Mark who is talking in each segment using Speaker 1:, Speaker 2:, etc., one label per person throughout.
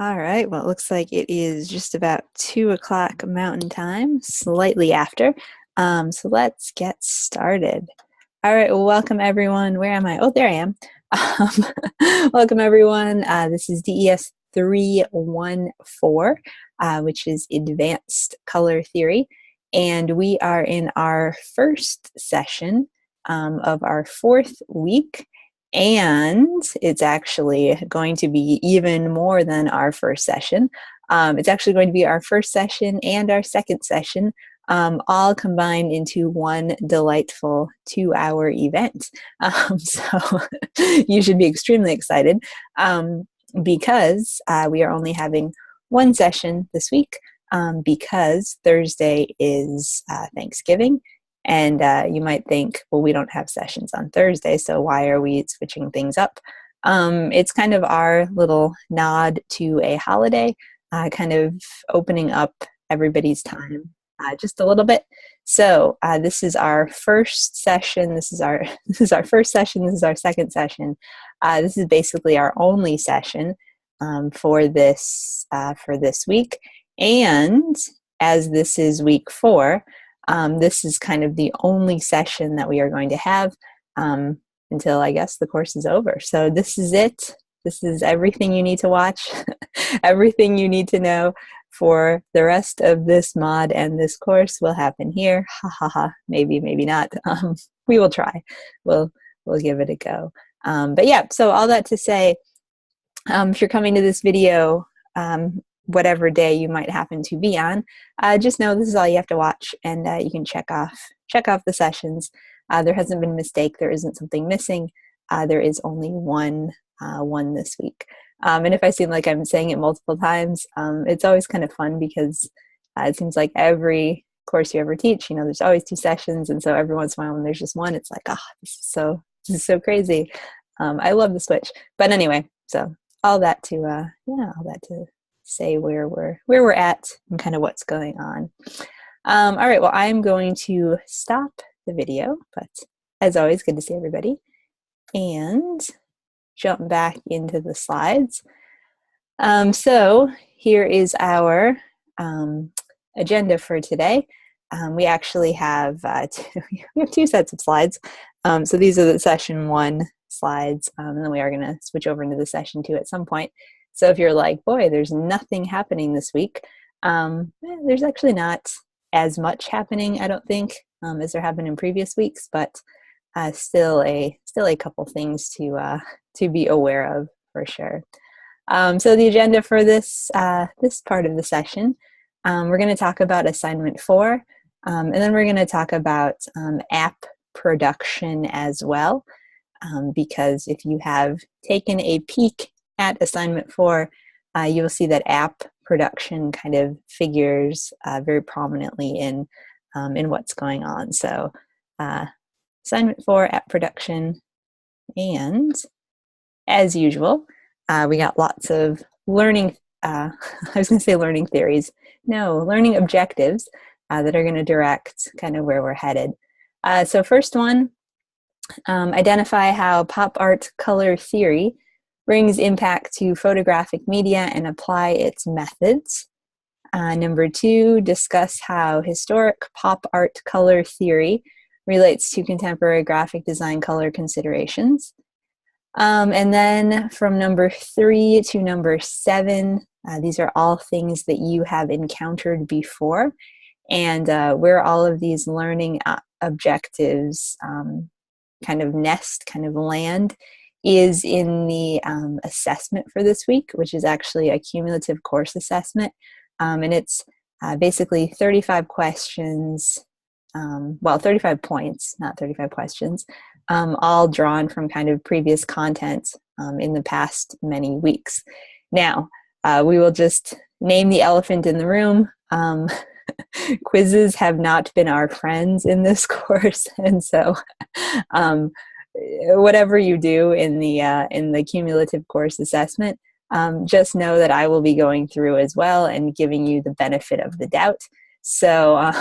Speaker 1: All right, well, it looks like it is just about 2 o'clock Mountain Time, slightly after. So let's get started. All right, well, welcome everyone. Where am I? Oh, there I am. Welcome everyone. This is DES 314, which is Advanced Color Theory. And we are in our first session of our fourth week. And it's actually going to be even more than our first session. It's actually going to be our first session and our second session, all combined into one delightful 2-hour event. So you should be extremely excited because we are only having one session this week because Thursday is Thanksgiving. And you might think, well, we don't have sessions on Thursday, so why are we switching things up? It's kind of our little nod to a holiday, kind of opening up everybody's time just a little bit. So this is our first session. This is our first session. This is our second session. This is basically our only session for this week. And as this is week 4. This is kind of the only session that we are going to have until I guess the course is over. So this is it. This is everything you need to watch, everything you need to know for the rest of this mod, and this course will happen here. Ha ha ha. Maybe, maybe not. We will try. We'll give it a go. But yeah, so all that to say, if you're coming to this video, whatever day you might happen to be on, just know this is all you have to watch, and you can check off the sessions. There hasn't been a mistake. There isn't something missing. There is only one this week. And if I seem like I'm saying it multiple times, it's always kind of fun because it seems like every course you ever teach, there's always 2 sessions, and so every once in a while when there's just one, it's like, this is so crazy. I love the switch. But anyway, so all that to say where we're at and kind of what's going on. All right, well, I'm going to stop the video, but as always, good to see everybody, and jump back into the slides. So here is our agenda for today. We actually have we have 2 sets of slides. So these are the session 1 slides, and then we are going to switch over into the session 2 at some point. So if you're like, boy, there's nothing happening this week, there's actually not as much happening, I don't think, as there have been in previous weeks, but still a couple things to be aware of for sure. So the agenda for this part of the session, we're going to talk about assignment 4, and then we're going to talk about app production as well, because if you have taken a peek at assignment 4, you will see that app production kind of figures very prominently in what's going on. So assignment 4, app production, and as usual, we got lots of learning, I was going to say learning theories. No, learning objectives that are going to direct kind of where we're headed. So first one, identify how pop art color theory brings impact to photographic media and apply its methods. Number 2, discuss how historic pop art color theory relates to contemporary graphic design color considerations. And then from number 3 to number 7, these are all things that you have encountered before, and where all of these learning objectives kind of land is in the assessment for this week, which is actually a cumulative course assessment. And it's basically 35 questions, 35 points, not 35 questions, all drawn from kind of previous content in the past many weeks. Now, we will just name the elephant in the room. Quizzes have not been our friends in this course, and so whatever you do in the cumulative course assessment, just know that I will be going through as well and giving you the benefit of the doubt. So,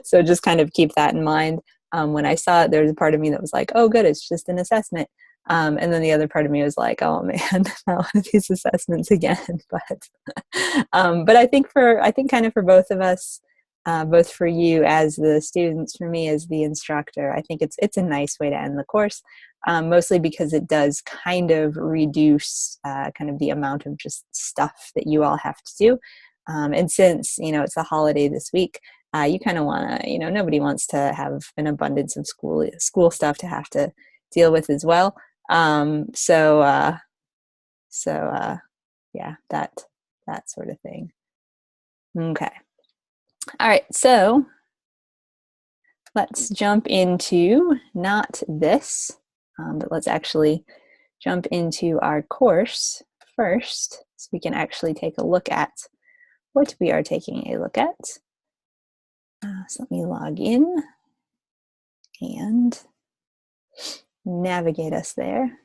Speaker 1: so just kind of keep that in mind. When I saw it, there was a part of me that was like, "Oh, good, it's just an assessment." And then the other part of me was like, oh man, not one of these assessments again. But I think kind of for both of us, both for you as the students, for me as the instructor, I think it's a nice way to end the course, mostly because it does kind of reduce kind of the amount of just stuff that you all have to do. And since, it's a holiday this week, you kind of want to, nobody wants to have an abundance of school stuff to have to deal with as well. Yeah, that sort of thing. Okay. All right. So let's jump into not this, but let's actually jump into our course first, so we can actually take a look at what we are taking a look at. So let me log in and navigate us there.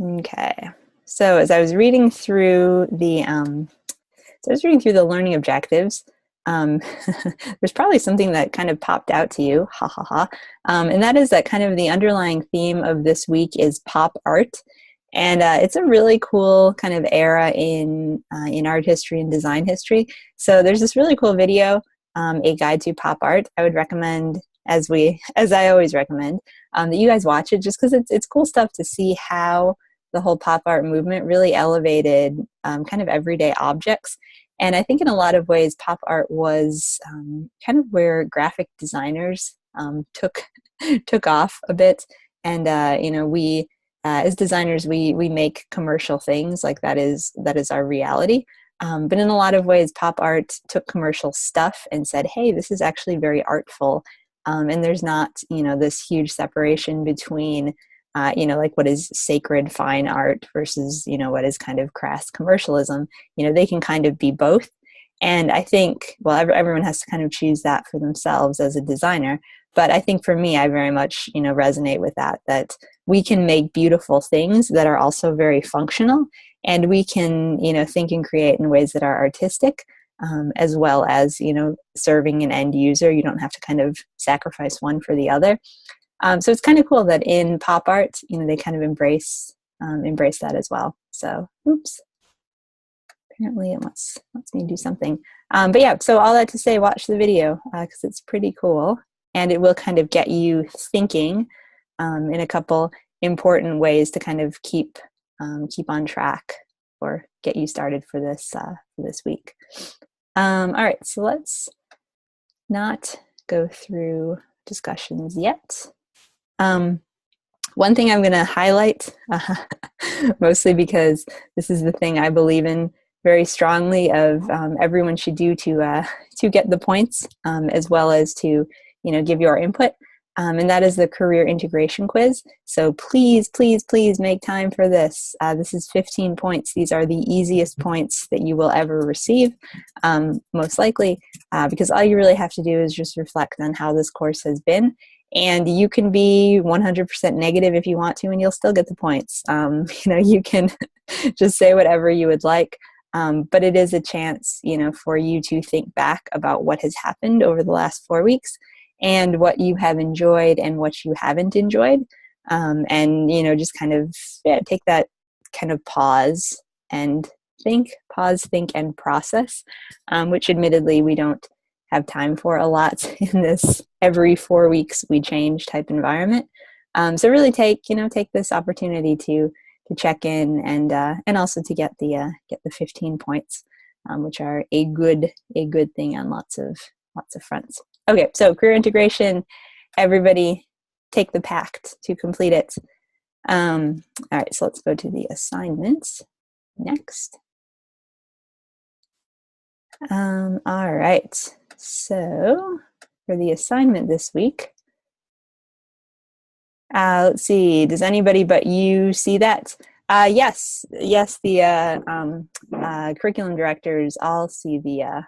Speaker 1: Okay, so as I was reading through the learning objectives, there's probably something that kind of popped out to you, ha ha ha, and that is that kind of the underlying theme of this week is pop art, and it's a really cool kind of era in art history and design history. So there's this really cool video, A Guide to Pop Art. I would recommend, as I always recommend, that you guys watch it, just because it's cool stuff to see how the whole pop art movement really elevated kind of everyday objects. And I think in a lot of ways, pop art was kind of where graphic designers took off a bit. And we as designers, we make commercial things, like that is our reality. But in a lot of ways, pop art took commercial stuff and said, hey, this is actually very artful. And there's not, this huge separation between like what is sacred fine art versus, what is kind of crass commercialism. They can kind of be both. And I think, well, everyone has to kind of choose that for themselves as a designer. But I think for me, I very much, resonate with that we can make beautiful things that are also very functional. And we can, think and create in ways that are artistic, as well as, serving an end user. You don't have to kind of sacrifice one for the other. So it's kind of cool that in pop art, they kind of embrace that as well. So, oops. Apparently it wants me to do something. But yeah, so all that to say, watch the video because it's pretty cool. And it will kind of get you thinking in a couple important ways to kind of keep on track or get you started for this week. All right, so let's not go through discussions yet. One thing I'm going to highlight, mostly because this is the thing I believe in very strongly, of everyone should do to get the points, as well as to give your input, and that is the career integration quiz. So please, please, please make time for this. This is 15 points. These are the easiest points that you will ever receive, most likely, because all you really have to do is just reflect on how this course has been. And you can be 100% negative if you want to, and you'll still get the points. You can just say whatever you would like. But it is a chance, for you to think back about what has happened over the last 4 weeks and what you have enjoyed and what you haven't enjoyed. And, just kind of take that kind of pause, and think, and process, which admittedly we don't have time for a lot in this every 4 weeks we change type environment. So really take this opportunity to check in and also to get the 15 points, which are a good thing on lots of fronts. Okay, so career integration, everybody take the pact to complete it. All right, so let's go to the assignments next. All right, so for the assignment this week, let's see, does anybody but you see that? Yes, the curriculum directors all see the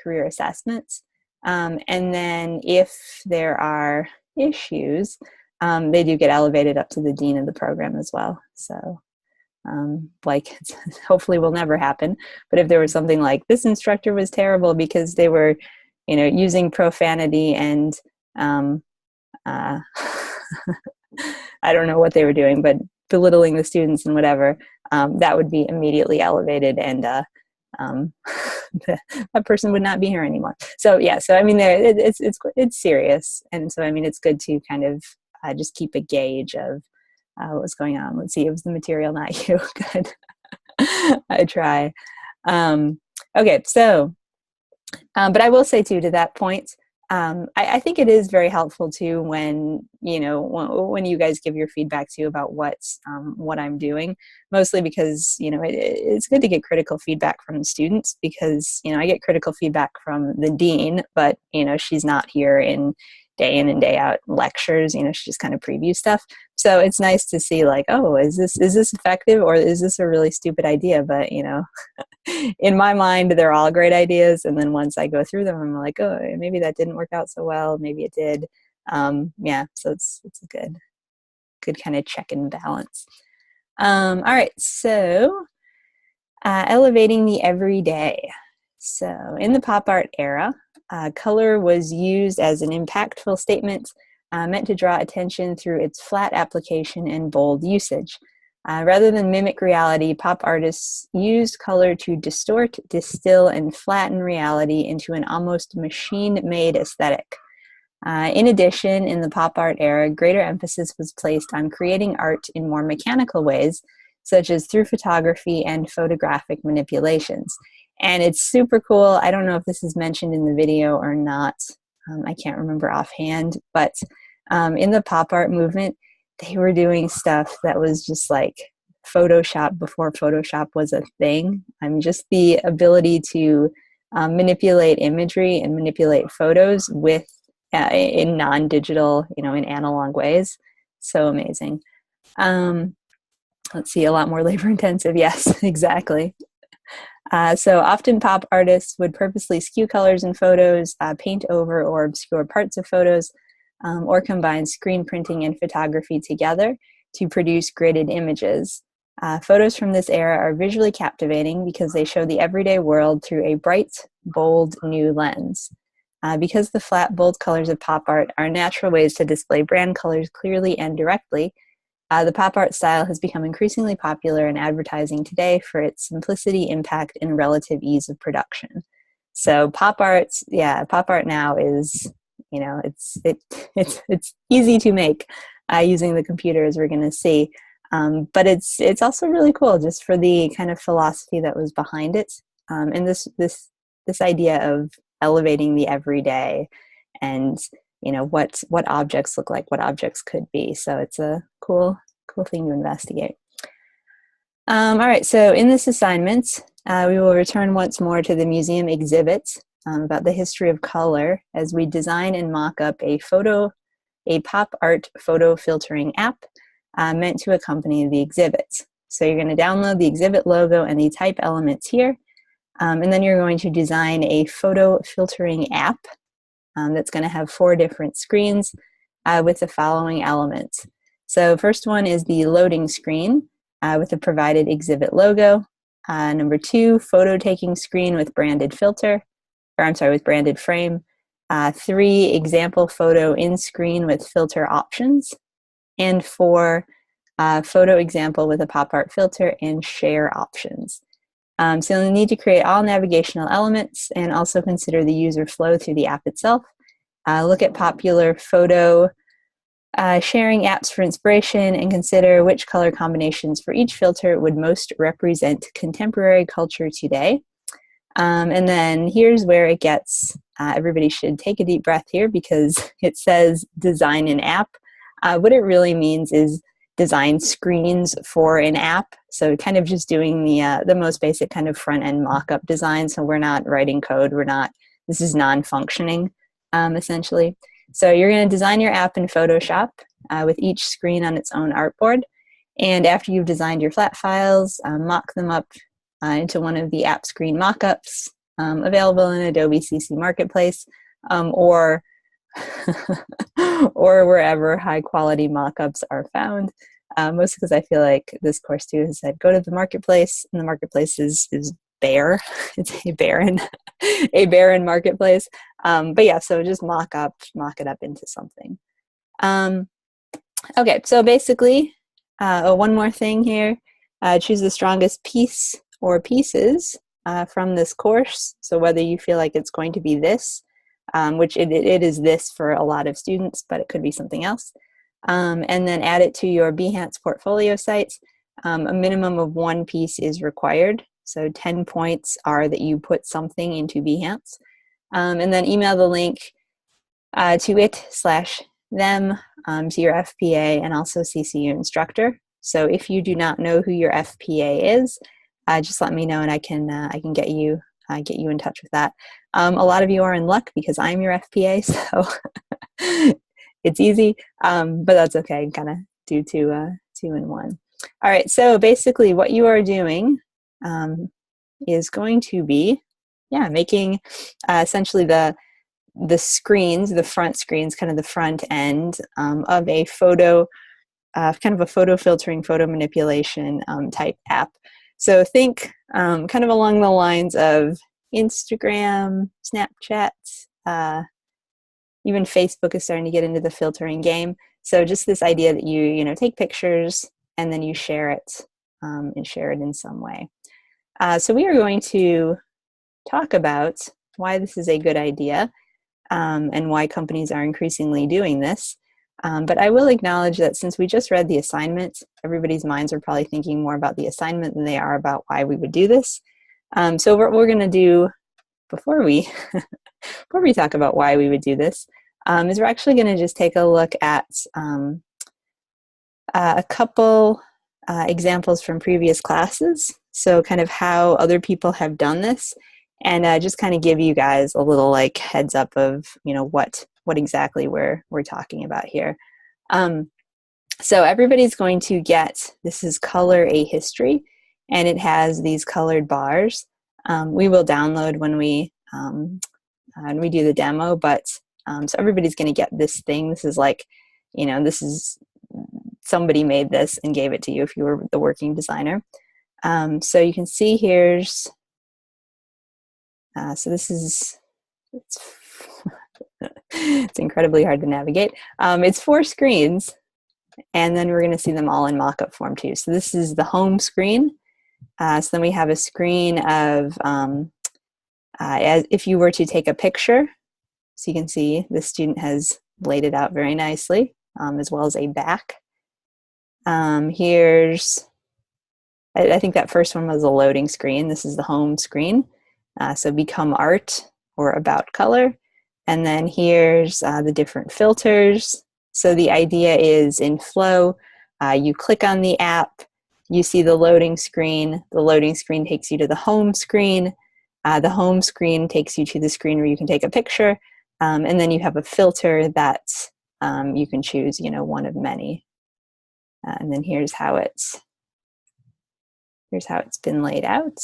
Speaker 1: career assessments, and then if there are issues, they do get elevated up to the dean of the program as well. So like hopefully will never happen. But if there was something like this instructor was terrible because they were, using profanity and uh, I don't know what they were doing, but belittling the students and whatever, that would be immediately elevated, and um, that person would not be here anymore. So yeah, so I mean, it's serious, and so I mean, it's good to kind of just keep a gauge of what's going on. Let's see, it was the material, not you. Good. I try. Okay, so, but I will say too, to that point, I think it is very helpful too when when you guys give your feedback too about what I'm doing. Mostly because it's good to get critical feedback from the students, because I get critical feedback from the dean, but she's not here in and day out lectures. She just kind of previews stuff. So it's nice to see like, oh, is this effective, or is this a really stupid idea? But in my mind, they're all great ideas. And then once I go through them, I'm like, oh, maybe that didn't work out so well. Maybe it did. Yeah, so it's a good kind of check and balance. All right, so elevating the everyday. So in the pop art era, color was used as an impactful statement meant to draw attention through its flat application and bold usage. Rather than mimic reality, pop artists used color to distort, distill, and flatten reality into an almost machine-made aesthetic. In addition, in the pop art era, greater emphasis was placed on creating art in more mechanical ways, such as through photography and photographic manipulations. And it's super cool. I don't know if this is mentioned in the video or not. I can't remember offhand, but in the pop art movement, they were doing stuff that was just like Photoshop before Photoshop was a thing. Just the ability to manipulate imagery and manipulate photos with in non-digital, in analog ways. So amazing. Let's see, a lot more labor intensive. Yes, exactly. So often pop artists would purposely skew colors in photos, paint over or obscure parts of photos, or combine screen printing and photography together to produce gridded images. Photos from this era are visually captivating because they show the everyday world through a bright, bold, new lens. Because the flat, bold colors of pop art are natural ways to display brand colors clearly and directly, the pop art style has become increasingly popular in advertising today for its simplicity, impact, and relative ease of production. So pop art now is, it's easy to make using the computer, as we're going to see. But it's also really cool just for the kind of philosophy that was behind it, and this idea of elevating the everyday, and what objects look like, what objects could be. So it's a cool thing to investigate. All right, so in this assignment, we will return once more to the museum exhibit about the history of color as we design and mock up a pop art photo filtering app meant to accompany the exhibit. So you're going to download the exhibit logo and the type elements here, and then you're going to design a photo filtering app that's going to have 4 different screens with the following elements. So first one is the loading screen with the provided exhibit logo. Number 2, photo taking screen with branded with branded frame. 3, example photo in screen with filter options. And 4, photo example with a pop art filter and share options. So you'll need to create all navigational elements and also consider the user flow through the app itself. Look at popular photo sharing apps for inspiration and consider which color combinations for each filter would most represent contemporary culture today. And then here's where it gets, everybody should take a deep breath here, because it says design an app. What it really means is design screens for an app. So kind of just doing the most basic kind of front-end mock-up design. So we're not writing code. This is non-functioning, essentially. So you're going to design your app in Photoshop with each screen on its own artboard. And after you've designed your flat files, mock them up into one of the app screen mockups available in Adobe CC Marketplace, or or wherever high quality mockups are found. mostly because I feel like this course too has said go to the marketplace, and the marketplace is bare. It's a barren marketplace. But yeah, so just mock it up into something. Okay, so basically, one more thing here. Choose the strongest piece or pieces from this course. So whether you feel like it's going to be this, which it is this for a lot of students, but it could be something else. And then add it to your Behance portfolio sites. A minimum of one piece is required. So 10 points are that you put something into Behance. And then email the link to it/them to your FPA, and also CC your instructor. So if you do not know who your FPA is, just let me know, and I can get you in touch with that. A lot of you are in luck because I'm your FPA, so it's easy, but that's okay. Kind of do two in one. All right, so basically what you are doing is going to be, making essentially the screens, the front screens, kind of the front end of a photo, kind of a photo filtering, photo manipulation type app. So think kind of along the lines of Instagram, Snapchat, even Facebook is starting to get into the filtering game. So just this idea that you take pictures and then you share it in some way. So we are going to talk about why this is a good idea and why companies are increasingly doing this. But I will acknowledge that since we just read the assignment, everybody's minds are probably thinking more about the assignment than they are about why we would do this. So what we're going to do before we talk about why we would do this is we're actually going to just take a look at a couple examples from previous classes. So kind of how other people have done this, and just kind of give you guys a little like heads up of what exactly we're talking about here. So everybody's going to get, this is Color a History, and it has these colored bars. We will download when we do the demo, but so everybody's going to get this thing. This is like, this is, somebody made this and gave it to you if you were the working designer. So you can see here's, so this is, it's incredibly hard to navigate. It's 4 screens, and then we're going to see them all in mock-up form too. So this is the home screen. So then we have a screen of, as if you were to take a picture. So you can see the student has laid it out very nicely, as well as a back. Here's, I think that first one was a loading screen. This is the home screen. So become art or about color. And then here's the different filters. So the idea is in Flow, you click on the app, you see the loading screen. The loading screen takes you to the home screen. The home screen takes you to the screen where you can take a picture. And then you have a filter that you can choose, one of many. And then here's how it's been laid out.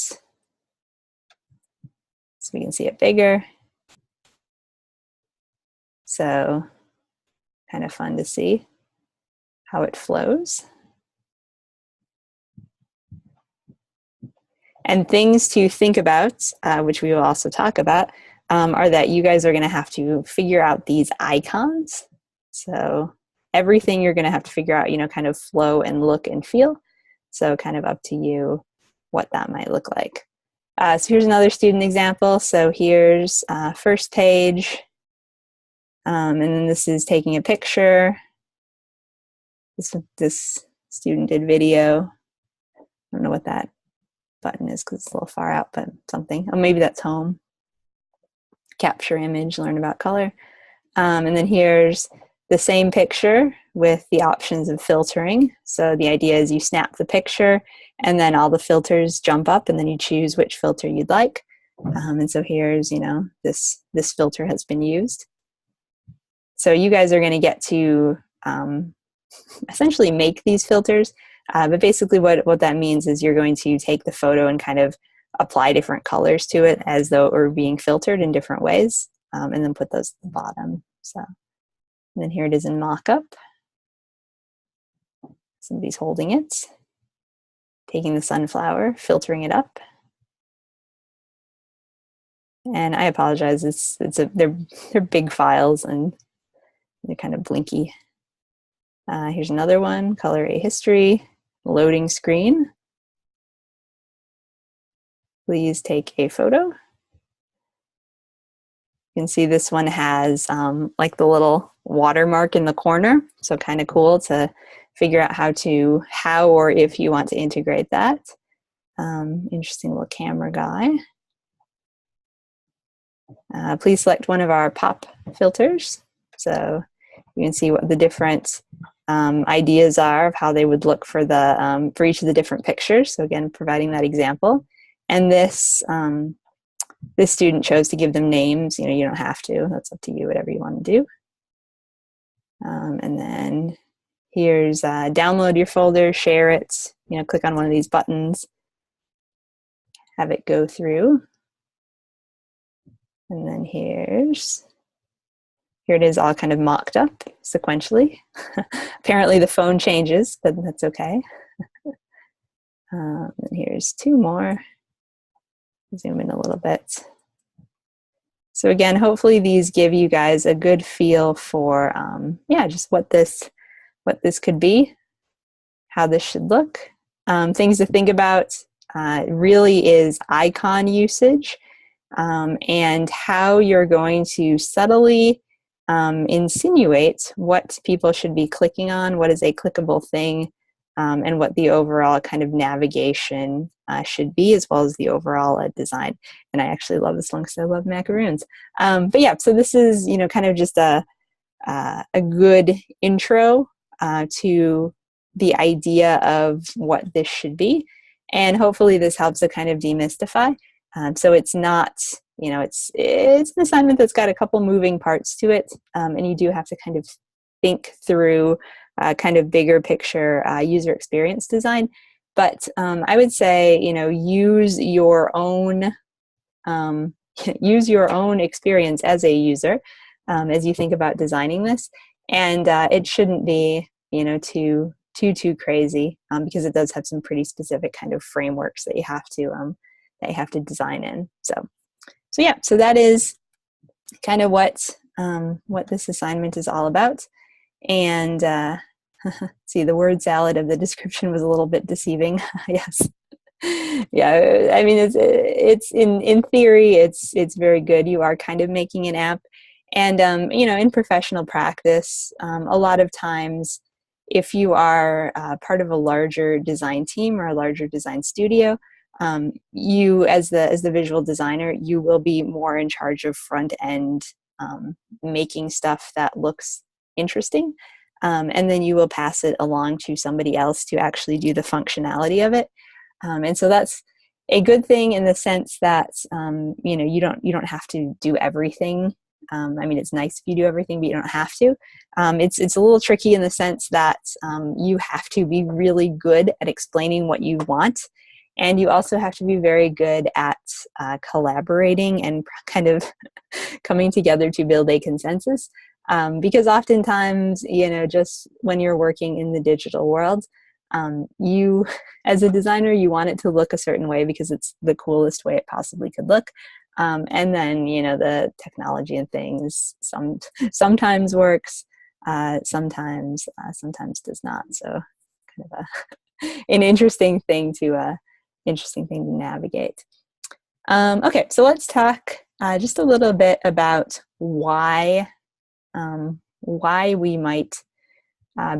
Speaker 1: So we can see it bigger. So kind of fun to see how it flows. And things to think about, which we will also talk about, are that you guys are going to have to figure out these icons. So everything you're going to have to figure out, kind of flow and look and feel. So kind of up to you what that might look like. So here's another student example. So here's first page. And then this is taking a picture. This student did video. I don't know what that button is because it's a little far out, but something. Oh, maybe that's home. Capture image, learn about color. And then here's the same picture with the options of filtering. So the idea is you snap the picture and then all the filters jump up and then you choose which filter you'd like. And so here's, this filter has been used. So you guys are going to get to essentially make these filters. But basically what that means is you're going to take the photo and kind of apply different colors to it as though it were being filtered in different ways, and then put those at the bottom. So, and then here it is in mock-up. Somebody's holding it, taking the sunflower, filtering it up. And I apologize, they're big files and they're kind of blinky. Here's another one, color a history, loading screen. Please take a photo. You can see this one has like the little watermark in the corner, so kind of cool to figure out how or if you want to integrate that. Interesting little camera guy. Please select one of our pop filters. So you can see what the different ideas are of how they would look for for each of the different pictures. So again, providing that example. And this student chose to give them names. You don't have to. That's up to you, whatever you want to do. And then here's download your folder, share it. Click on one of these buttons, have it go through. And then here it is all kind of mocked up sequentially. Apparently the phone changes, but that's okay. And here's two more. Zoom in a little bit. So again, hopefully these give you guys a good feel for, just what this could be, how this should look. Things to think about really is icon usage and how you're going to subtly insinuate what people should be clicking on, what is a clickable thing, and what the overall kind of navigation should be, as well as the overall design. And I actually love this one because I love macaroons. But yeah, so this is kind of just a good intro to the idea of what this should be, and hopefully this helps to kind of demystify. So it's not, it's an assignment that's got a couple moving parts to it, and you do have to kind of think through kind of bigger picture user experience design. But I would say, use your own experience as a user as you think about designing this, and it shouldn't be, too crazy because it does have some pretty specific kind of frameworks that you have to design in. So that is kind of what this assignment is all about. And see, the word salad of the description was a little bit deceiving. Yes. Yeah, I mean, it's in theory, it's very good. You are kind of making an app. And, in professional practice, a lot of times, if you are part of a larger design team or a larger design studio, you, as the visual designer, you will be more in charge of front end making stuff that looks interesting. And then you will pass it along to somebody else to actually do the functionality of it. And so that's a good thing in the sense that, you don't have to do everything. I mean, it's nice if you do everything, but you don't have to. It's a little tricky in the sense that you have to be really good at explaining what you want. And you also have to be very good at collaborating and kind of coming together to build a consensus. Because oftentimes, just when you're working in the digital world, you, as a designer, you want it to look a certain way because it's the coolest way it possibly could look. And then, the technology and things sometimes works, sometimes does not. So kind of an interesting thing to navigate. Okay, so let's talk just a little bit about why we might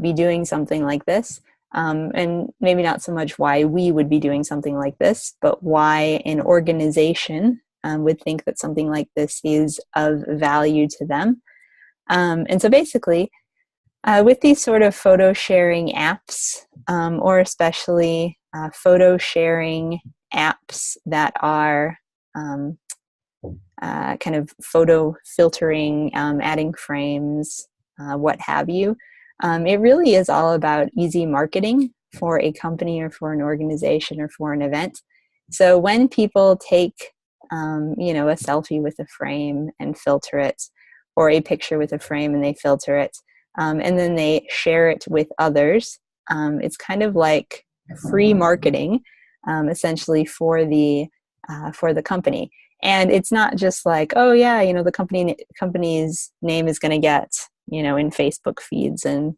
Speaker 1: be doing something like this. And maybe not so much why we would be doing something like this, but why an organization would think that something like this is of value to them. And so basically, with these sort of photo sharing apps, or especially photo sharing apps that are kind of photo filtering, adding frames, what have you, it really is all about easy marketing for a company or for an organization or for an event. So when people take, a selfie with a frame and filter it, or a picture with a frame and they filter it, and then they share it with others, It's kind of like free marketing, essentially for the company. And it's not just like, oh yeah, the company's name is going to get, in Facebook feeds and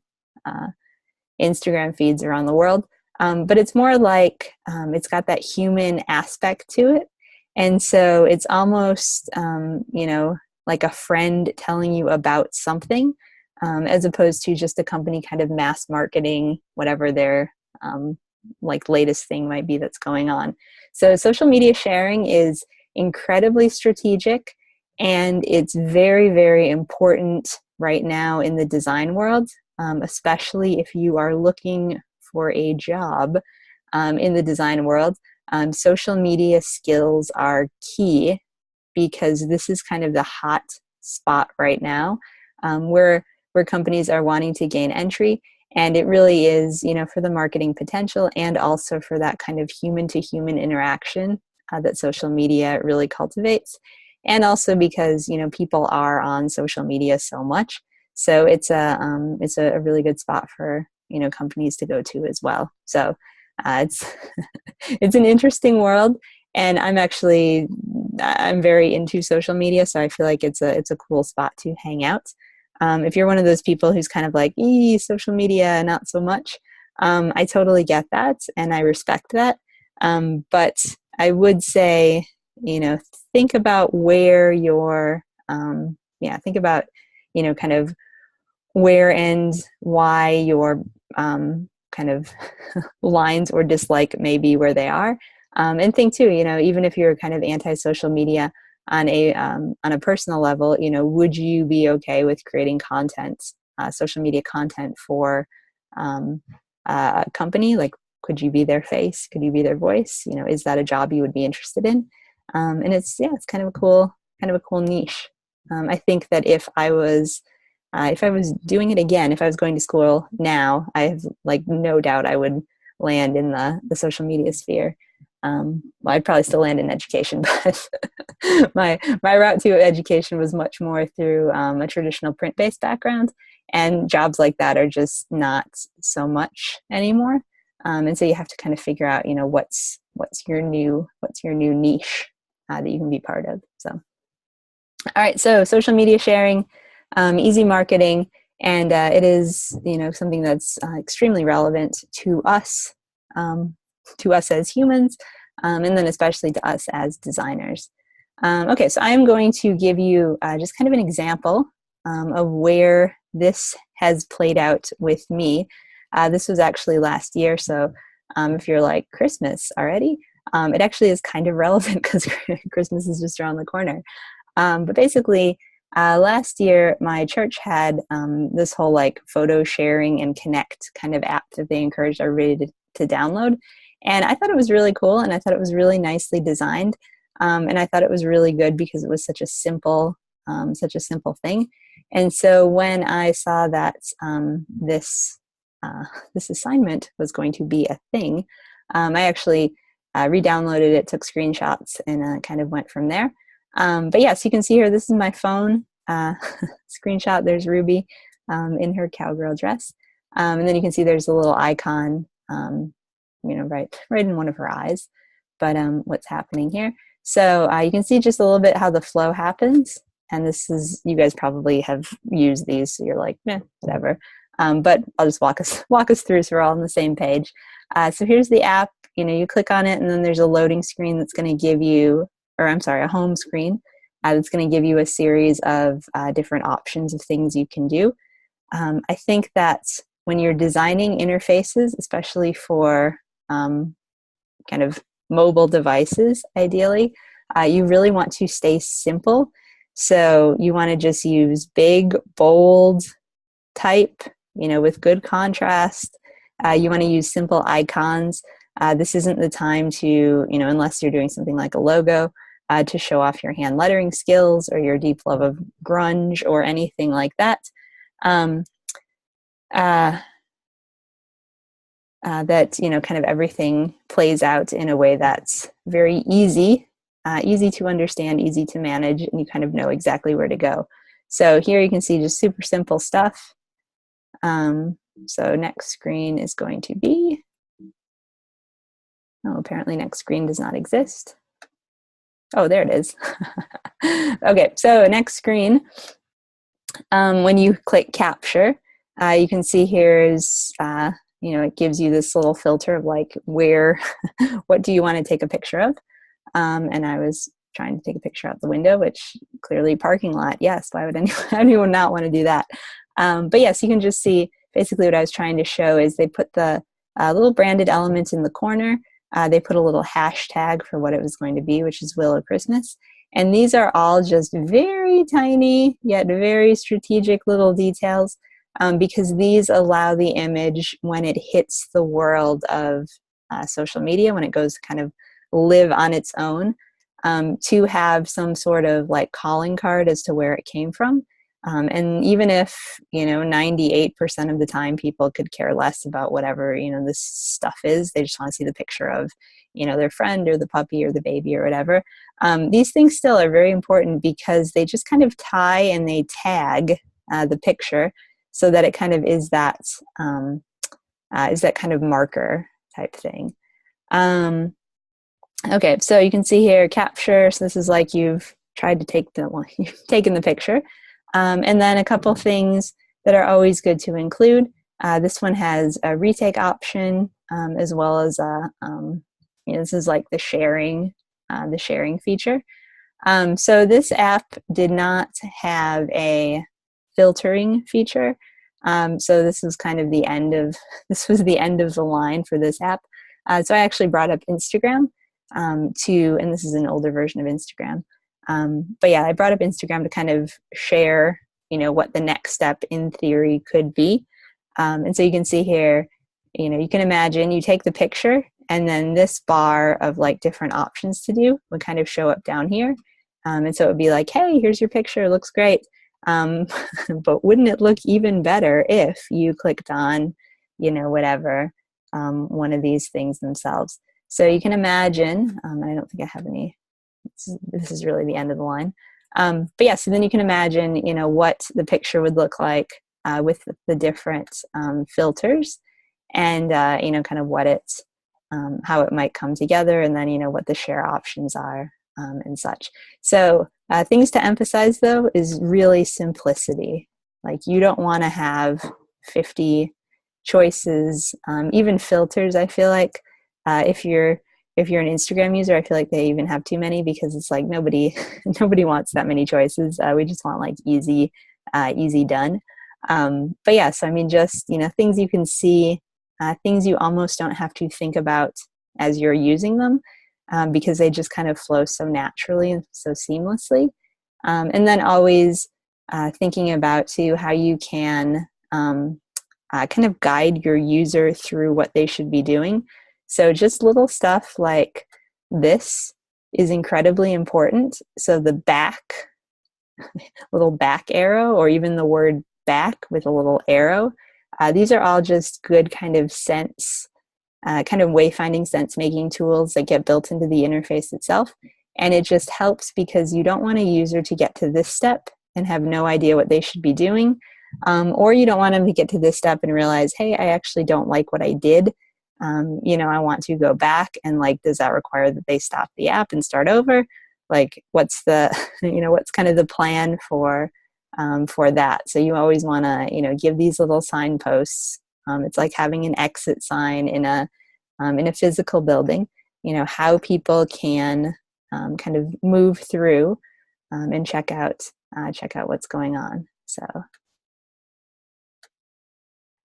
Speaker 1: Instagram feeds around the world. But it's more like it's got that human aspect to it. And so it's almost, like a friend telling you about something, as opposed to just a company kind of mass marketing whatever their like latest thing might be that's going on. So social media sharing is incredibly strategic, and it's very, very important right now in the design world, especially if you are looking for a job in the design world. Social media skills are key, because this is kind of the hot spot right now, where companies are wanting to gain entry. And it really is, for the marketing potential and also for that kind of human to human interaction that social media really cultivates. And also because, people are on social media so much. So it's a really good spot for, companies to go to as well. So it's, it's an interesting world. And I'm very into social media. So I feel like it's a cool spot to hang out. If you're one of those people who's kind of like, social media, not so much, I totally get that and I respect that. But I would say, think about where you're, think about, kind of where and why your kind of lines or dislike may be where they are. And think too, even if you're kind of anti-social media, on a personal level, would you be okay with creating content, social media content for a company? Like, could you be their face? Could you be their voice? Is that a job you would be interested in? And it's kind of a cool niche. I think that if I was doing it again, if I was going to school now, I have no doubt I would land in the social media sphere. Well, I'd probably still land in education, but my route to education was much more through a traditional print-based background, and jobs like that are just not so much anymore. And so you have to kind of figure out, what's your new niche that you can be part of. So, all right, so social media sharing, easy marketing, and it is something that's extremely relevant to us. To us as humans, and then especially to us as designers. Okay, so I am going to give you just kind of an example of where this has played out with me. This was actually last year, so if you're like, Christmas already, it actually is kind of relevant because Christmas is just around the corner. But basically, last year, my church had this whole photo sharing and connect kind of app that they encouraged everybody to download. And I thought it was really cool, and I thought it was really nicely designed. And I thought it was really good because it was such a simple thing. And so when I saw that this assignment was going to be a thing, I actually re-downloaded it, took screenshots, and kind of went from there. But yeah, so you can see here, this is my phone screenshot. There's Ruby in her cowgirl dress. And then you can see there's a little icon, right in one of her eyes. But what's happening here? So you can see just a little bit how the flow happens. And this is, you guys probably have used these, so you're like, whatever. But I'll just walk us through so we're all on the same page. So here's the app. You click on it, and then there's a loading screen that's going to give you, a home screen that's going to give you a series of different options of things you can do. I think that when you're designing interfaces, especially for kind of mobile devices, ideally, you really want to stay simple. So you want to just use big, bold type, with good contrast. You want to use simple icons. This isn't the time to, unless you're doing something like a logo, to show off your hand lettering skills or your deep love of grunge or anything like that. That kind of everything plays out in a way that's very easy to understand, easy to manage, and you kind of know exactly where to go. So here you can see just super simple stuff. So next screen is going to be, oh, apparently next screen does not exist. Oh, there it is. Okay, so next screen, when you click capture, you can see here is, it gives you this little filter of like where, what do you want to take a picture of? And I was trying to take a picture out the window, which clearly parking lot. Yes, why would anyone not want to do that? But yes, you can just see basically what I was trying to show is they put the little branded element in the corner. They put a little hashtag for what it was going to be, which is Willow Christmas. And these are all just very tiny, yet very strategic little details, because these allow the image, when it hits the world of social media, when it goes to kind of live on its own, to have some sort of like calling card as to where it came from. And even if, 98% of the time people could care less about whatever, this stuff is, they just want to see the picture of, their friend or the puppy or the baby or whatever. These things still are very important because they just kind of tie and they tag the picture so that it kind of is that kind of marker type thing. Okay, so you can see here capture. So this is like you've tried to take you've taken the picture. And then a couple things that are always good to include. This one has a retake option, as well as this is like the sharing feature. So this app did not have a filtering feature. So this was kind of the end of the line for this app. So I actually brought up Instagram and this is an older version of Instagram. But yeah, I brought up Instagram to kind of share, what the next step in theory could be. And so you can see here, you can imagine you take the picture and then this bar of like different options to do would kind of show up down here. And so it would be like, hey, here's your picture, it looks great. But wouldn't it look even better if you clicked on, whatever, one of these things themselves. So you can imagine, I don't think I have any, this is really the end of the line. But yeah, so then you can imagine, what the picture would look like with the different filters and, kind of what it's, how it might come together, and then, what the share options are and such. So things to emphasize, though, is really simplicity. Like you don't want to have 50 choices, even filters. I feel like if you're an Instagram user, I feel like they even have too many because it's like nobody wants that many choices. We just want like easy done. But yeah, so I mean, just things you can see, things you almost don't have to think about as you're using them, because they just kind of flow so naturally and so seamlessly. And then always thinking about too how you can kind of guide your user through what they should be doing. So just little stuff like this is incredibly important. So the back, little back arrow, or even the word back with a little arrow, these are all just good kind of sense, kind of wayfinding sense making tools that get built into the interface itself. And it just helps because you don't want a user to get to this step and have no idea what they should be doing. Or you don't want them to get to this step and realize, hey, I actually don't like what I did. I want to go back, and like, does that require that they stop the app and start over? Like, what's the, what's kind of the plan for that? So you always want to, give these little signposts. It's like having an exit sign in a physical building, how people can kind of move through and check out what's going on. So.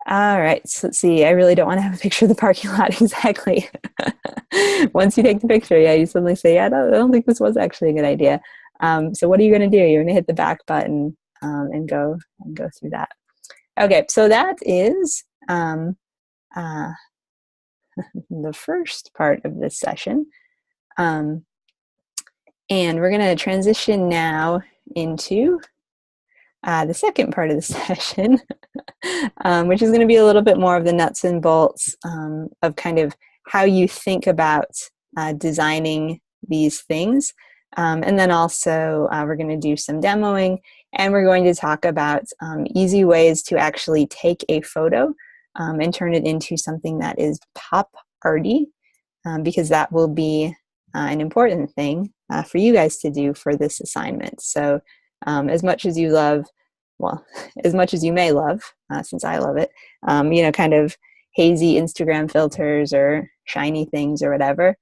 Speaker 1: All right, so let's see. I really don't want to have a picture of the parking lot exactly. Once you take the picture, yeah, you suddenly say, yeah, I don't think this was actually a good idea. So what are you going to do? You're going to hit the back button and go through that. Okay, so that is the first part of this session. And we're going to transition now into the second part of the session, which is going to be a little bit more of the nuts and bolts of kind of how you think about designing these things. And then also we're going to do some demoing, and we're going to talk about easy ways to actually take a photo and turn it into something that is pop arty, because that will be an important thing for you guys to do for this assignment. So as much as you love, well, as much as you may love, since I love it, kind of hazy Instagram filters or shiny things or whatever,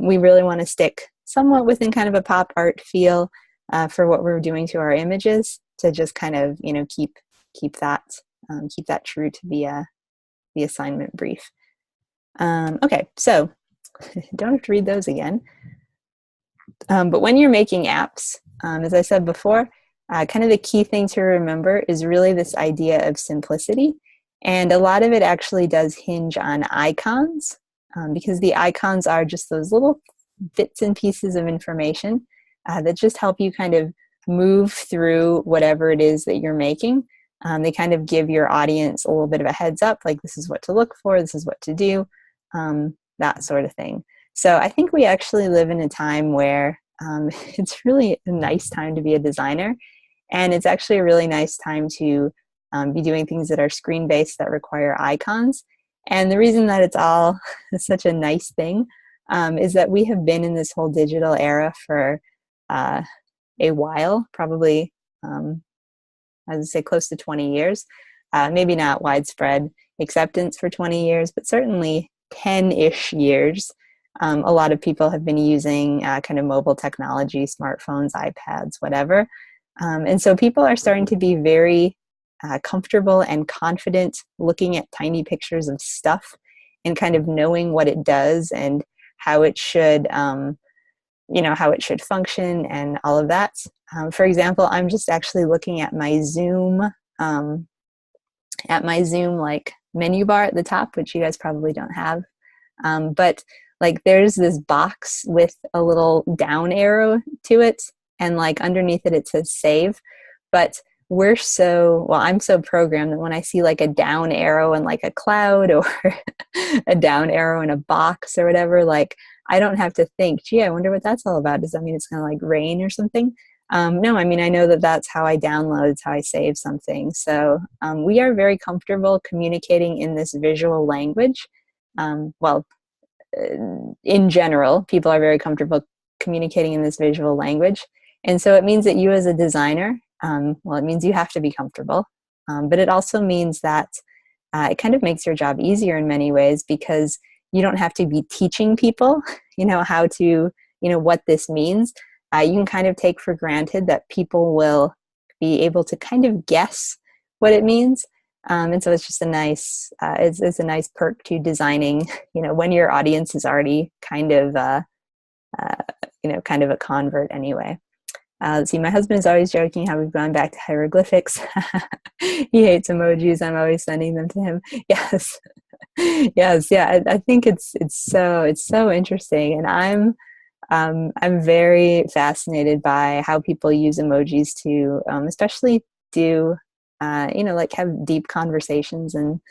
Speaker 1: we really want to stick somewhat within kind of a pop art feel for what we're doing to our images, to just kind of, keep that true to the assignment brief. Okay, so don't have to read those again. But when you're making apps, as I said before, kind of the key thing to remember is really this idea of simplicity. And a lot of it actually does hinge on icons, because the icons are just those little bits and pieces of information that just help you kind of move through whatever it is that you're making. They kind of give your audience a little bit of a heads up, like this is what to look for, this is what to do, that sort of thing. So I think we actually live in a time where it's really a nice time to be a designer. And it's actually a really nice time to be doing things that are screen-based that require icons. And the reason that it's all such a nice thing is that we have been in this whole digital era for a while, probably, I would say close to 20 years. Maybe not widespread acceptance for 20 years, but certainly 10-ish years. A lot of people have been using kind of mobile technology, smartphones, iPads, whatever. And so people are starting to be very comfortable and confident looking at tiny pictures of stuff and kind of knowing what it does and how it should, how it should function and all of that. For example, I'm just actually looking at my Zoom, like menu bar at the top, which you guys probably don't have. But like there's this box with a little down arrow to it, and like underneath it, it says save. But I'm so programmed that when I see like a down arrow in like a cloud or a down arrow in a box or whatever, like I don't have to think, gee, I wonder what that's all about. Does that mean it's going to like rain or something? No, I mean, I know that that's how I download, it's how I save something. So we are very comfortable communicating in this visual language. In general, people are very comfortable communicating in this visual language. And so it means that you as a designer, it means you have to be comfortable. But it also means that it kind of makes your job easier in many ways, because you don't have to be teaching people, how to, what this means. You can kind of take for granted that people will be able to kind of guess what it means. And so it's just a nice, it's a nice perk to designing, when your audience is already kind of, kind of a convert anyway. Let's see, my husband is always joking how we've gone back to hieroglyphics. He hates emojis. I'm always sending them to him. Yes. Yes. Yeah. I think it's so interesting. And I'm very fascinated by how people use emojis to, especially do, like have deep conversations and,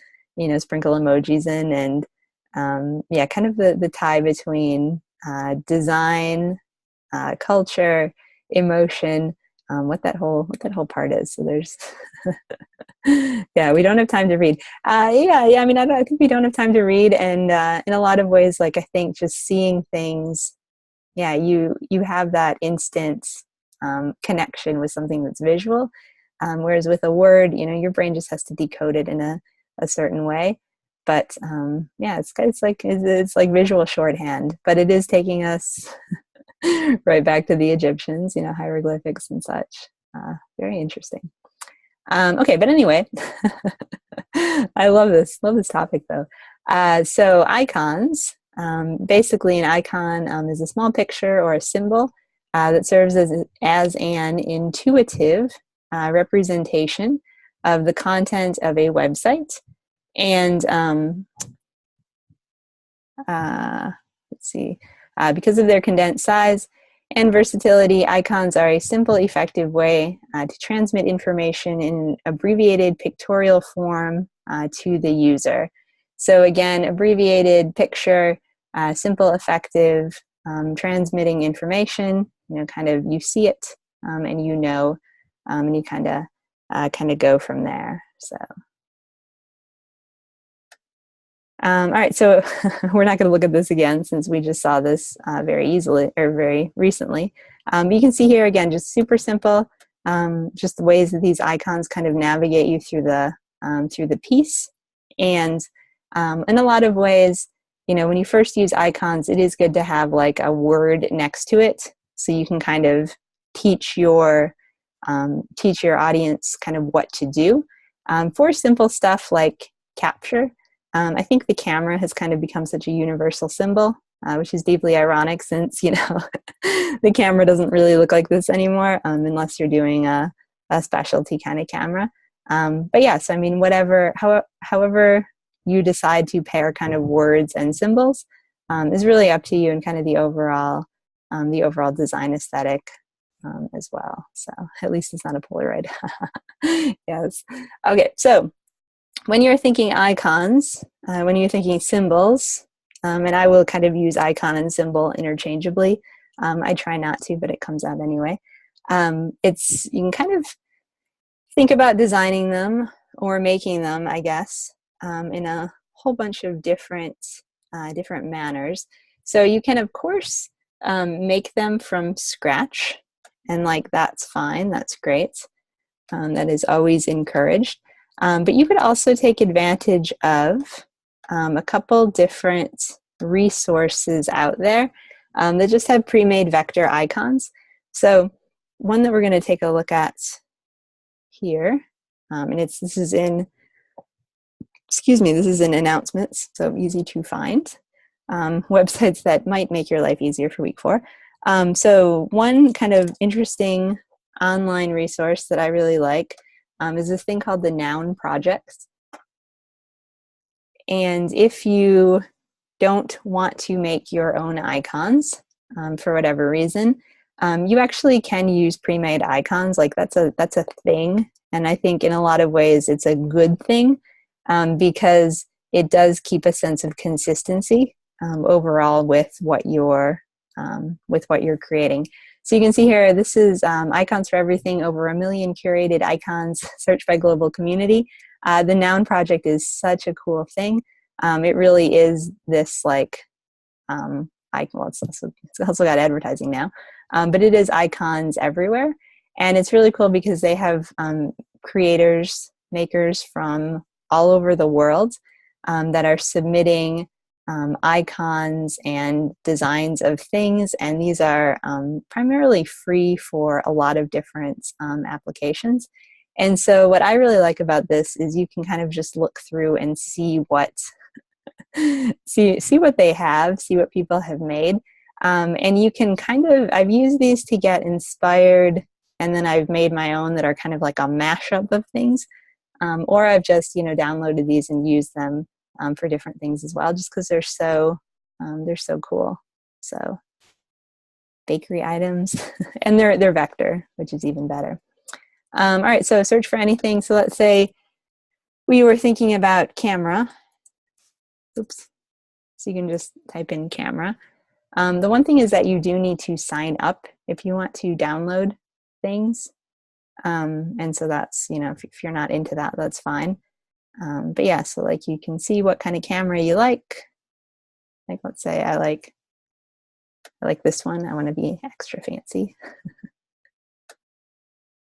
Speaker 1: sprinkle emojis in, and, kind of the tie between design, culture, emotion, what that whole part is. So there's, yeah, we don't have time to read. I mean, I think we don't have time to read, and in a lot of ways, like I think just seeing things, yeah, you have that instant connection with something that's visual, whereas with a word, your brain just has to decode it in a certain way. But it's like visual shorthand, but it is taking us right back to the Egyptians, hieroglyphics and such. Very interesting. Okay, but anyway, I love this topic though. So icons, basically an icon is a small picture or a symbol that serves as an intuitive representation of the content of a website. And let's see, because of their condensed size and versatility, icons are a simple, effective way to transmit information in abbreviated pictorial form to the user. So again, abbreviated picture, simple, effective, transmitting information, kind of you see it and and you kind of go from there. So All right, so we're not going to look at this again since we just saw this very easily or very recently. You can see here again, just super simple, just the ways that these icons kind of navigate you through the piece. And in a lot of ways, you know, when you first use icons, it is good to have like a word next to it, so you can kind of teach your audience kind of what to do. For simple stuff like capture, I think the camera has kind of become such a universal symbol, which is deeply ironic since, you know, the camera doesn't really look like this anymore unless you're doing a specialty kind of camera. But yes, I mean, however you decide to pair kind of words and symbols is really up to you and kind of the overall design aesthetic as well. So at least it's not a Polaroid. Yes. Okay, so when you're thinking icons, when you're thinking symbols, and I will kind of use icon and symbol interchangeably. I try not to, but it comes out anyway. You can kind of think about designing them or making them, I guess, in a whole bunch of different manners. So you can, of course, make them from scratch, and like that's fine, that's great. That is always encouraged. But you could also take advantage of a couple different resources out there that just have pre-made vector icons. So one that we're going to take a look at here, and this is in announcements, so easy to find. Websites that might make your life easier for week 4. So one kind of interesting online resource that I really like is this thing called the Noun Project. And if you don't want to make your own icons for whatever reason, you actually can use pre-made icons. Like that's a thing, and I think in a lot of ways it's a good thing because it does keep a sense of consistency overall with what you're creating. So you can see here, this is Icons for Everything, over 1 million curated icons, searched by global community. The Noun Project is such a cool thing. It really is this like, it's also got advertising now, but it is icons everywhere. And it's really cool because they have makers from all over the world that are submitting icons and designs of things, and these are primarily free for a lot of different applications. And so what I really like about this is you can kind of just look through and see what see what they have, see what people have made, and you can I've used these to get inspired, and then I've made my own that are kind of like a mashup of things, or I've just downloaded these and used them for different things as well, just because they're so cool. So bakery items, and they're vector, which is even better. All right, so search for anything. So let's say we were thinking about camera. Oops. So you can just type in camera. The one thing is that you do need to sign up if you want to download things. And so that's, if you're not into that, that's fine. But yeah, so like you can see what kind of camera you like. Like let's say I like this one. I want to be extra fancy.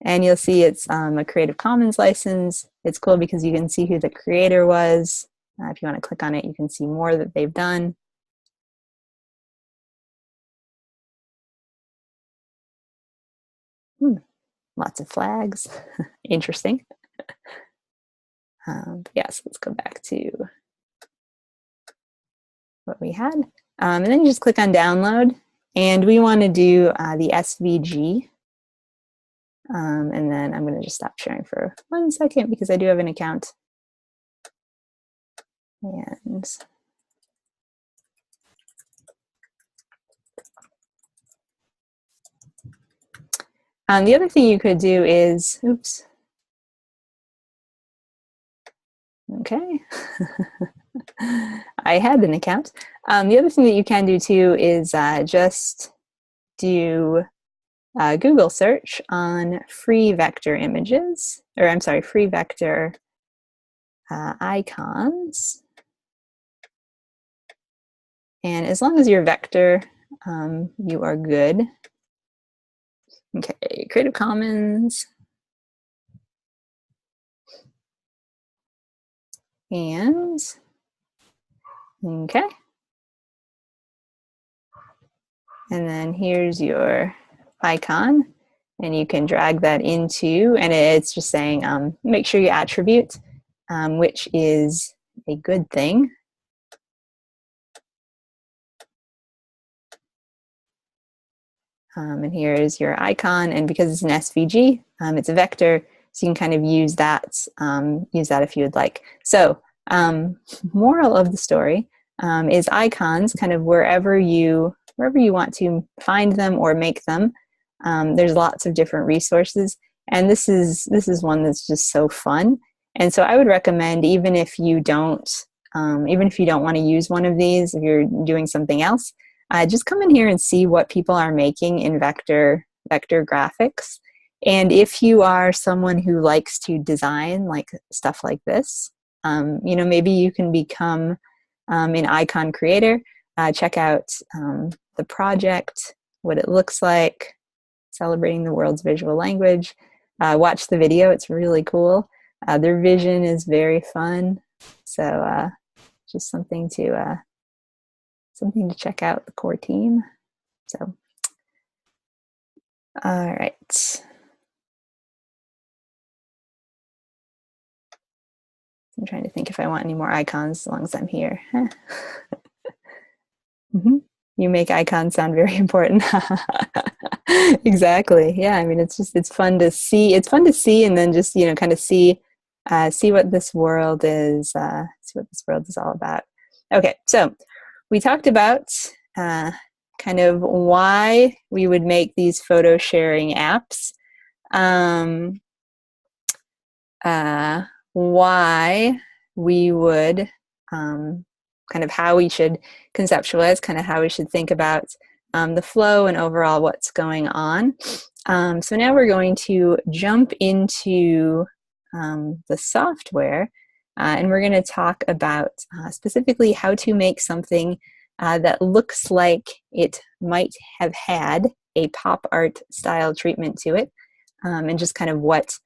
Speaker 1: And you'll see it's a Creative Commons license. It's cool because you can see who the creator was. If you want to click on it, you can see more that they've done. Lots of flags. Interesting. Yes, let's go back to what we had. And then you just click on download. And we want to do the SVG. And then I'm going to just stop sharing for 1 second because I do have an account. And the other thing you could do is, oops. Okay. I had an account. The other thing that you can do too is just do a Google search on free vector images, or I'm sorry, free vector icons. And as long as you're vector, you are good. Okay, Creative Commons. And, okay. And then here's your icon. And you can drag that into, and it's just saying, make sure you attribute, which is a good thing. And here is your icon, and because it's an SVG, it's a vector, so you can kind of use that if you would like. So, moral of the story is icons, kind of wherever you want to find them or make them. There's lots of different resources, and this is one that's just so fun. And so I would recommend, even if you don't want to use one of these, if you're doing something else, just come in here and see what people are making in vector graphics. And if you are someone who likes to design like stuff like this, maybe you can become an icon creator. Check out the project, what it looks like, celebrating the world's visual language. Watch the video, it's really cool. Their vision is very fun. So just something to check out, the core team. So, all right. I'm trying to think if I want any more icons as long as I'm here. Mm-hmm. You make icons sound very important. Exactly. Yeah. I mean, it's fun to see. It's fun to see, and then just kind of see what this world is. See what this world is all about. Okay. So we talked about kind of why we would make these photo sharing apps. Why we would kind of how we should conceptualize, kind of how we should think about the flow and overall what's going on. So now we're going to jump into the software, and we're going to talk about specifically how to make something that looks like it might have had a pop art style treatment to it, and just kind of what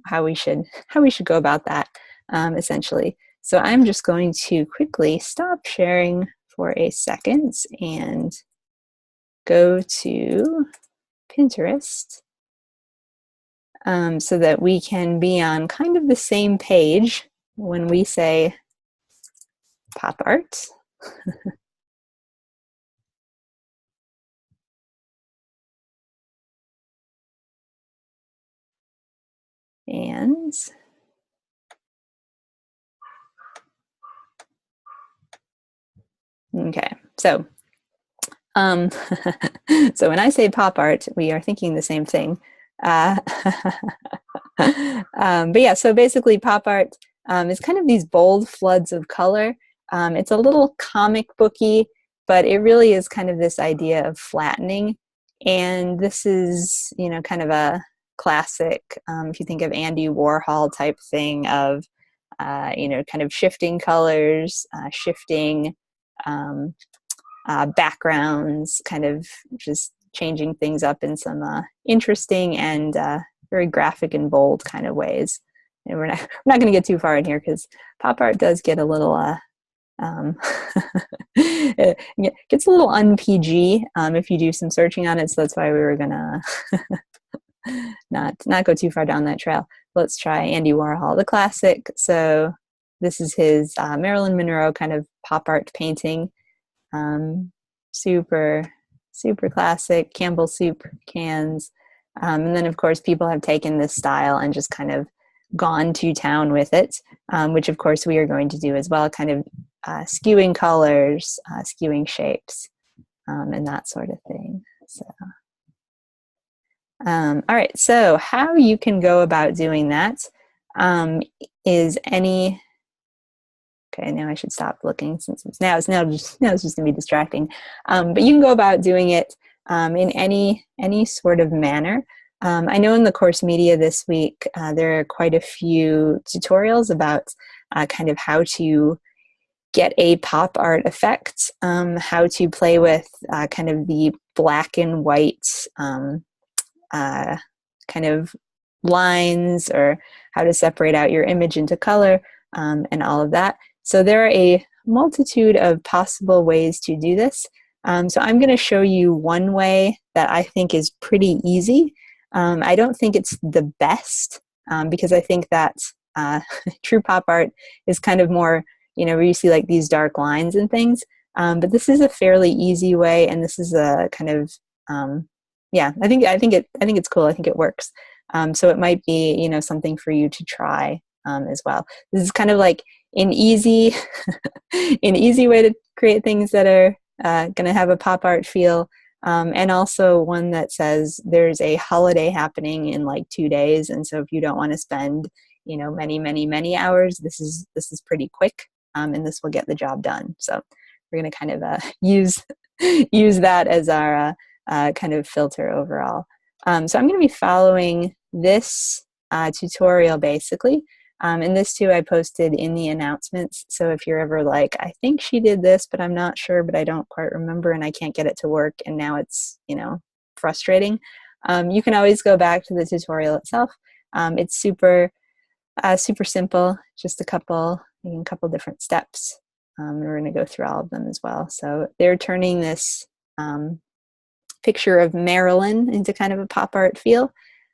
Speaker 1: how we should go about that, essentially. So I'm just going to quickly stop sharing for a second and go to Pinterest, so that we can be on kind of the same page when we say pop art. And okay, so so when I say pop art, we are thinking the same thing. But yeah, so basically pop art is kind of these bold floods of color. It's a little comic booky, but it really is kind of this idea of flattening. And this is, kind of a classic, if you think of Andy Warhol type thing of, kind of shifting colors, shifting backgrounds, kind of just changing things up in some interesting and very graphic and bold kind of ways. And we're not going to get too far in here because pop art does get a little it gets a little un-PG if you do some searching on it. So that's why we were gonna not go too far down that trail. Let's try Andy Warhol, the classic. So this is his Marilyn Monroe kind of pop art painting. Super classic, Campbell soup cans. And then of course people have taken this style and just kind of gone to town with it, which of course we are going to do as well, kind of skewing colors, skewing shapes, and that sort of thing. So, all right, so how you can go about doing that is any. Okay, now I should stop looking since it's just gonna be distracting. But you can go about doing it in any sort of manner. I know in the course media this week there are quite a few tutorials about kind of how to get a pop art effect, how to play with kind of the black and white kind of lines, or how to separate out your image into color, and all of that. So there are a multitude of possible ways to do this. So I'm going to show you one way that I think is pretty easy. I don't think it's the best, because I think that true pop art is kind of more, where you see like these dark lines and things. But this is a fairly easy way, and this is a kind of yeah, I think it's cool. I think it works. So it might be something for you to try as well. This is kind of like an easy an easy way to create things that are going to have a pop art feel, and also one that says there's a holiday happening in like 2 days, and so if you don't want to spend many hours, this is pretty quick, and this will get the job done. So we're going to kind of use that as our kind of filter overall. So I'm going to be following this tutorial basically. And this too I posted in the announcements. So if you're ever like, I think she did this, but I'm not sure, but I don't quite remember and I can't get it to work, and now it's, frustrating, you can always go back to the tutorial itself. It's super simple, just a couple different steps. And we're going to go through all of them as well. So they're turning this picture of Marilyn into kind of a pop art feel.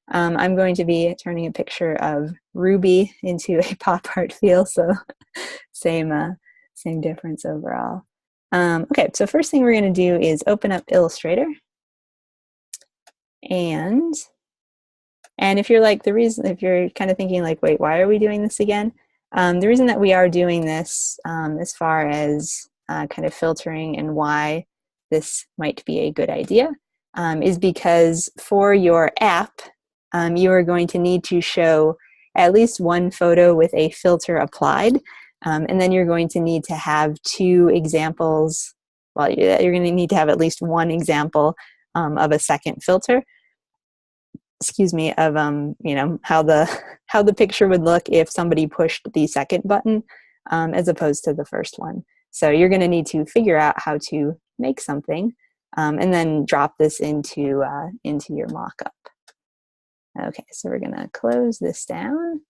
Speaker 1: I'm going to be turning a picture of Ruby into a pop art feel, so same difference overall. Okay, so first thing we're going to do is open up Illustrator, and if you're like if you're kind of thinking like, wait, why are we doing this again? The reason that we are doing this, as far as kind of filtering and why this might be a good idea, is because for your app, you are going to need to show at least one photo with a filter applied, and then you're going to need to have 2 examples. Well, you're going to need to have at least one example of a second filter. Excuse me, of how the picture would look if somebody pushed the second button, as opposed to the first one. So you're going to need to figure out how to make something, and then drop this into your mock-up. Okay, so we're going to close this down.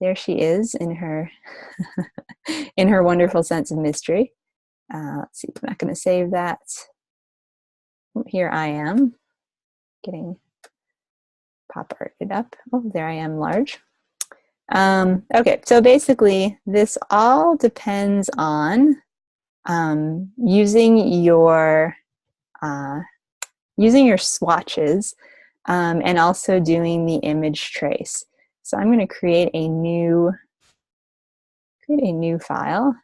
Speaker 1: There she is in her in her wonderful sense of mystery. Let's see, I'm not going to save that. Here I am getting pop arted up. Oh, there I am large. Okay, so basically this all depends on using your swatches, and also doing the image trace. So I'm going to create a new file.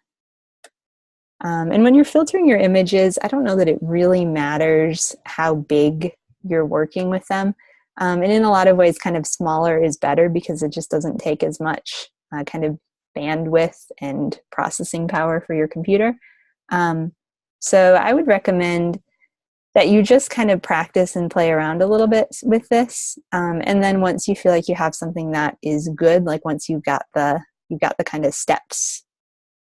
Speaker 1: And when you're filtering your images, I don't know that it really matters how big you're working with them. And in a lot of ways, kind of smaller is better, because it just doesn't take as much kind of bandwidth and processing power for your computer. So I would recommend that you just kind of practice and play around a little bit with this. And then once you feel like you have something that is good, like once you've got the kind of steps,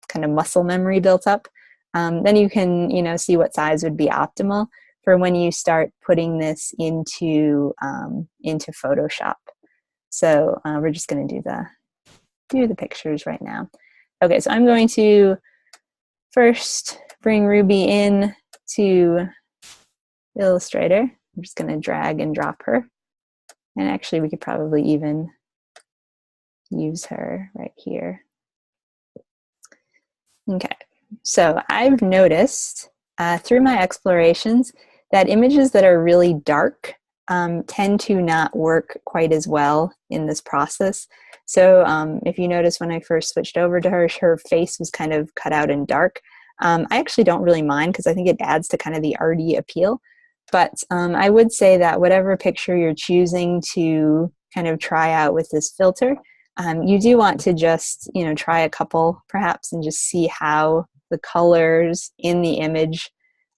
Speaker 1: kind of muscle memory built up, then you can, see what size would be optimal for when you start putting this into Photoshop. So we're just going to do the pictures right now. Okay, so I'm going to first bring Ruby in to Illustrator. I'm just going to drag and drop her. And actually, we could probably even use her right here. Okay, so I've noticed through my explorations that images that are really dark tend to not work quite as well in this process. So if you notice, when I first switched over to her face was kind of cut out and dark. I actually don't really mind, because I think it adds to kind of the arty appeal. But I would say that whatever picture you're choosing to kind of try out with this filter, you do want to just, try a couple perhaps, and just see how the colors in the image,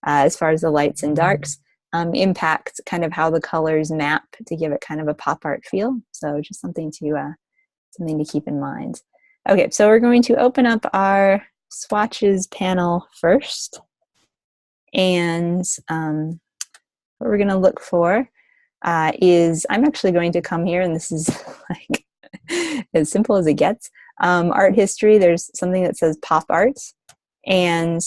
Speaker 1: as far as the lights and darks, impact kind of how the colors map to give it kind of a pop art feel. So just something to keep in mind. Okay, so we're going to open up our swatches panel first. And what we're going to look for is, I'm actually going to come here, and this is like as simple as it gets. Art history, there's something that says pop art. And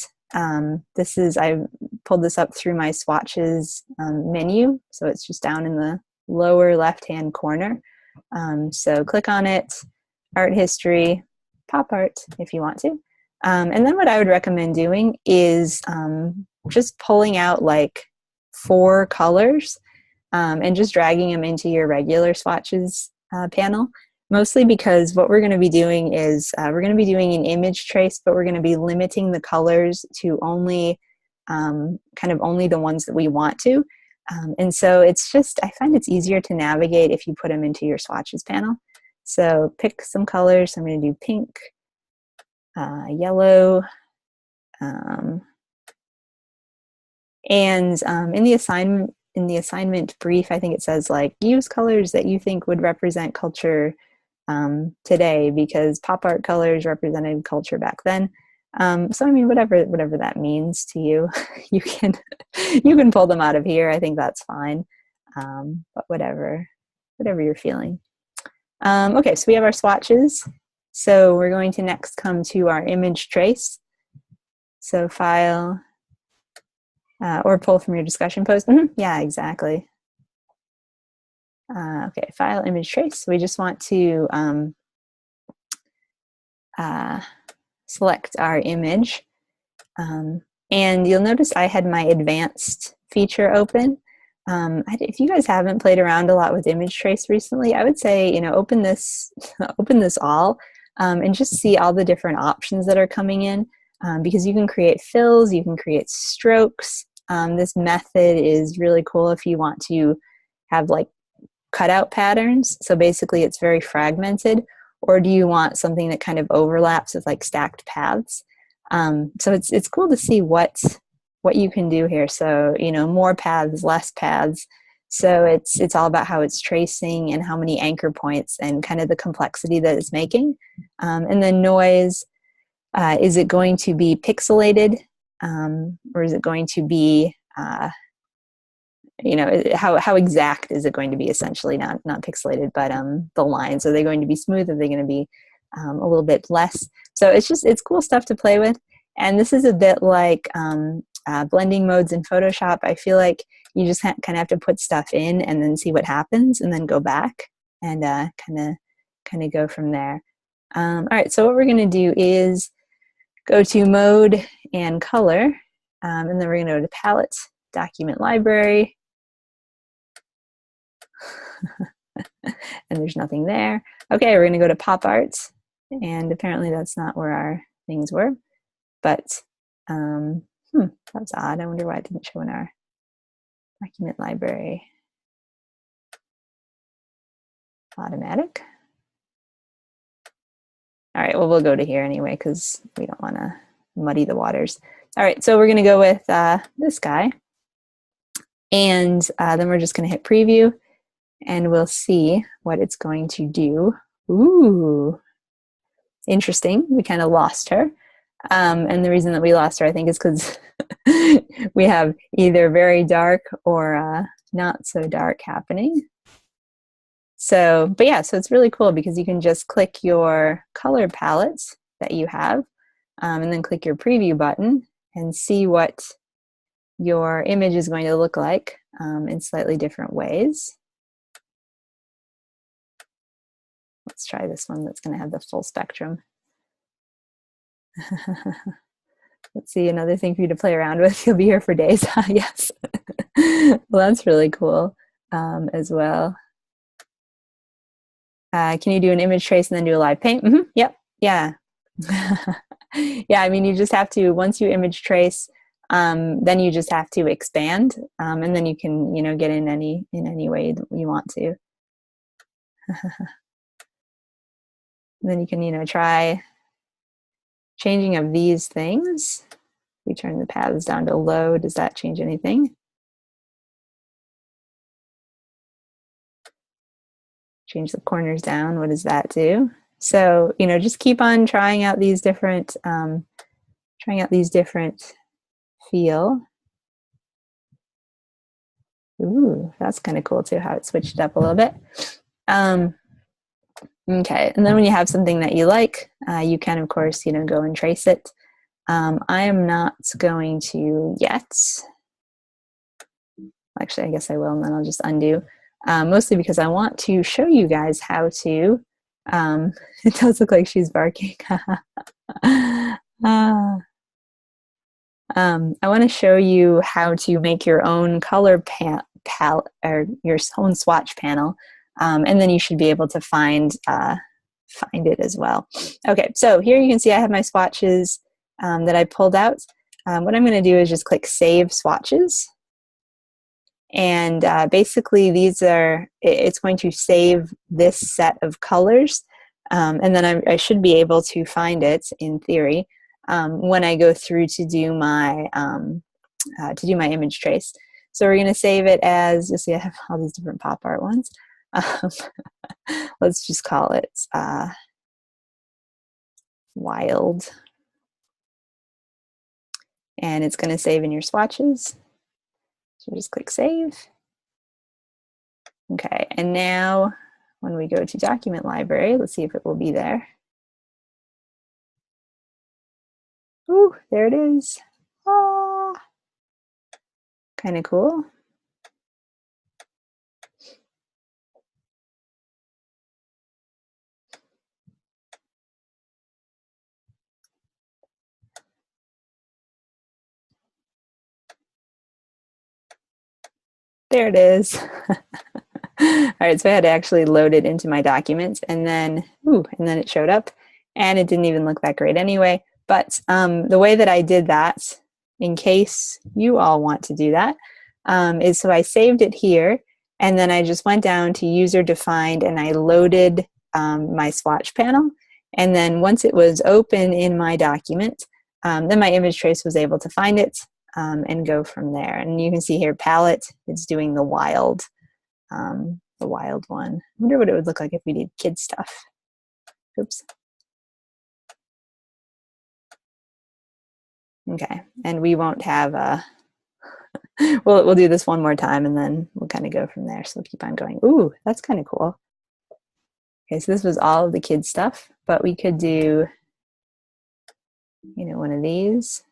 Speaker 1: this is, I pulled this up through my swatches menu. So it's just down in the lower left-hand corner. So click on it, art history, pop art if you want to. And then what I would recommend doing is just pulling out like 4 colors and just dragging them into your regular swatches panel. Mostly because what we're going to be doing is we're going to be doing an image trace, but we're going to be limiting the colors to only kind of only the ones that we want to. And so it's just, I find it's easier to navigate if you put them into your swatches panel. So pick some colors. I'm going to do pink, yellow, and in the assignment brief, I think it says like use colors that you think would represent culture today, because pop art colors represented culture back then. So I mean, whatever that means to you, you can pull them out of here. I think that's fine. But whatever you're feeling. Okay, so we have our swatches. So we're going to next come to our image trace. So file, or pull from your discussion post. Yeah, exactly. Okay, file, image trace. We just want to select our image. And you'll notice I had my advanced feature open. If you guys haven't played around a lot with image trace recently, I would say, you know, open this all and just see all the different options that are coming in, because you can create fills, you can create strokes. This method is really cool if you want to have like cutout patterns. So basically it's very fragmented. Or do you want something that kind of overlaps with like stacked paths? So it's cool to see what you can do here. So, you know, more paths, less paths. So it's all about how it's tracing and how many anchor points and kind of the complexity that it's making. And then noise, is it going to be pixelated, or is it going to be you know, how exact is it going to be? Essentially not pixelated, but the lines, are they going to be smooth? Are they going to be a little bit less? So it's cool stuff to play with. And this is a bit like blending modes in Photoshop. I feel like you just kind of have to put stuff in and then see what happens, and then go back and kind of go from there. All right, so what we're going to do is go to mode and color, and then we're going to go to palette, document library. And there's nothing there. Okay, we're going to go to pop art, and apparently that's not where our things were, but that's odd. I wonder why it didn't show in our document library. Automatic. All right, well, we'll go to here anyway because we don't want to muddy the waters. All right, so we're going to go with this guy, and then we're just going to hit preview, and we'll see what it's going to do. Ooh, interesting. We kind of lost her. And the reason that we lost her, I think, is because we have either very dark or not so dark happening. So, but yeah, so it's really cool because you can just click your color palettes that you have, and then click your preview button and see what your image is going to look like in slightly different ways. Let's try this one that's going to have the full spectrum. Let's see, another thing for you to play around with. You'll be here for days. Yes. Well, that's really cool as well. Can you do an image trace and then do a live paint? Yep. Yeah. Yeah, I mean, you just have to, once you image trace, then you just have to expand, and then you can, you know, get in any way that you want to. Then you can, you know, try changing of these things. We turn the paths down to low. Does that change anything? Change the corners down. What does that do? So, you know, just keep on trying out these different feel. Ooh, that's kind of cool too, how it switched up a little bit. Okay, and then when you have something that you like, you can, of course, you know, go and trace it. I am not going to yet. Actually, I guess I will, and then I'll just undo. Mostly because I want to show you guys how to. It does look like she's barking. I want to show you how to make your own color palette or your own swatch panel, and then you should be able to find it as well. Okay, so here you can see I have my swatches that I pulled out. What I'm going to do is just click Save Swatches. And basically these are, it's going to save this set of colors, and then I should be able to find it in theory when I go through to do my image trace. So we're going to save it as, you'll see I have all these different pop art ones. Let's just call it Wild. And it's going to save in your swatches. So just click Save. Okay, and now when we go to Document Library, let's see if it will be there. Ooh, there it is. Ah, kind of cool. There it is. All right, so I had to actually load it into my documents, and then it showed up, and it didn't even look that great anyway. But the way that I did that, in case you all want to do that, is so I saved it here, and then I just went down to user defined, and I loaded my swatch panel, and then once it was open in my document, then my image trace was able to find it and go from there. And you can see here, palette, it's doing the wild one. I wonder what it would look like if we did kid stuff. Oops. Okay, and we won't have we'll do this one more time and then we'll kind of go from there. So we'll keep on going. Ooh, that's kind of cool. Okay, so this was all of the kid stuff, but we could do, you know, one of these.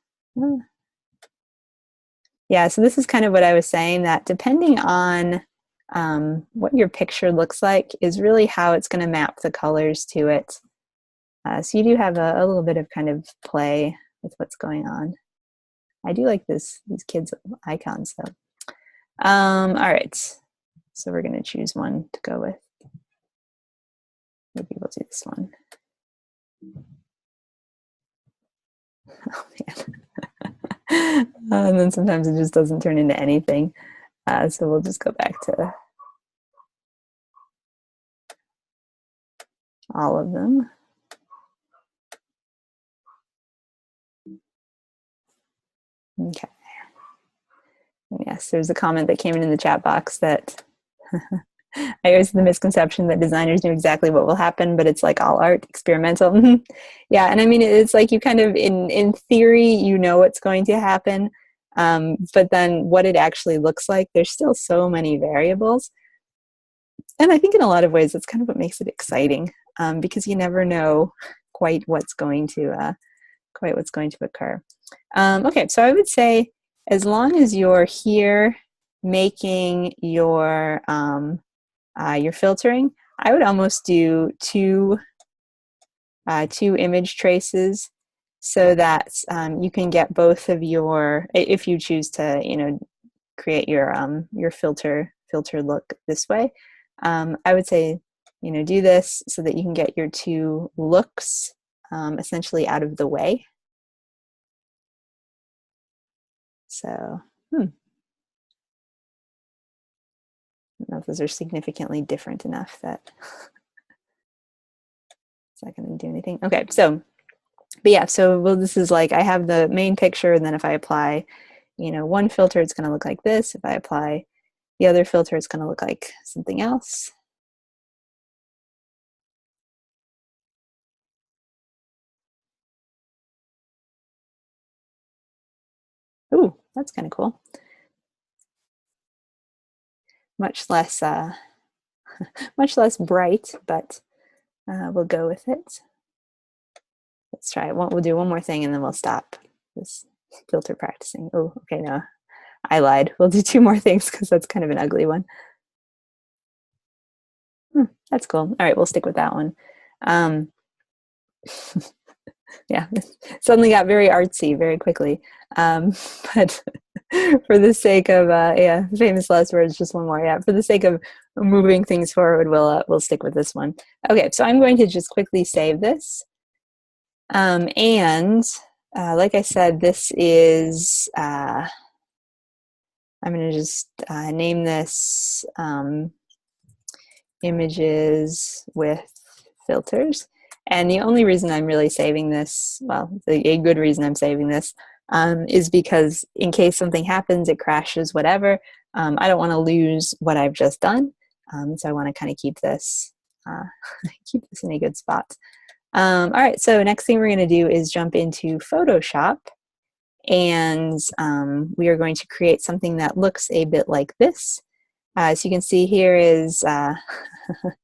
Speaker 1: Yeah, so this is kind of what I was saying, that depending on what your picture looks like is really how it's going to map the colors to it. So you do have a little bit of kind of play with what's going on. I do like these kids icons though. All right, so we're going to choose one to go with. Maybe we'll do this one. Oh man. And then sometimes it just doesn't turn into anything. So we'll just go back to all of them. Okay. Yes, there's a comment that came in the chat box that I always have the misconception that designers know exactly what will happen, but it's like all art, experimental. Yeah, and I mean, it's like you kind of, in theory, you know what's going to happen, but then what it actually looks like, there's still so many variables. And I think in a lot of ways, that's kind of what makes it exciting, because you never know quite what's going to occur. Okay, so I would say as long as you're here making your filtering, I would almost do two image traces so that you can get both of your, if you choose to, you know, create your filter look this way. I would say, you know, do this so that you can get your two looks essentially out of the way. So, I don't know if those are significantly different enough that it's not going to do anything. Okay, so, but yeah, so this is like I have the main picture, and then if I apply, you know, one filter, it's going to look like this. If I apply the other filter, it's going to look like something else. that's kind of cool. Much less much less bright, but we'll go with it. Let's try it. We'll do one more thing and then we'll stop this filter practicing. Oh, okay, no, I lied. We'll do 2 more things because that's kind of an ugly one. That's cool. All right, we'll stick with that one. Yeah, suddenly got very artsy very quickly. But for the sake of, yeah, famous last words, just one more. Yeah, for the sake of moving things forward, we'll stick with this one. Okay, so I'm going to just quickly save this. And like I said, this is, I'm going to just name this images with filters. And the only reason I'm really saving this, well, a good reason I'm saving this, is because in case something happens, it crashes, whatever, I don't want to lose what I've just done. So I want to kind of keep this in a good spot. All right, so next thing we're going to do is jump into Photoshop, and we are going to create something that looks a bit like this. So you can see here is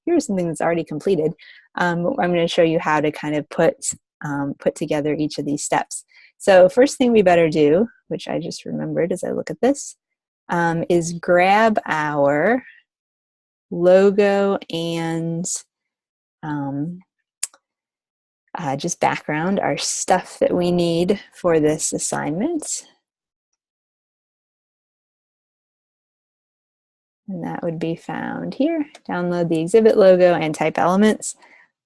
Speaker 1: here's something that's already completed. I'm going to show you how to kind of put together each of these steps. So first thing we better do, which I just remembered as I look at this, is grab our logo and just background, our stuff that we need for this assignment. And that would be found here. Download the exhibit logo and type elements.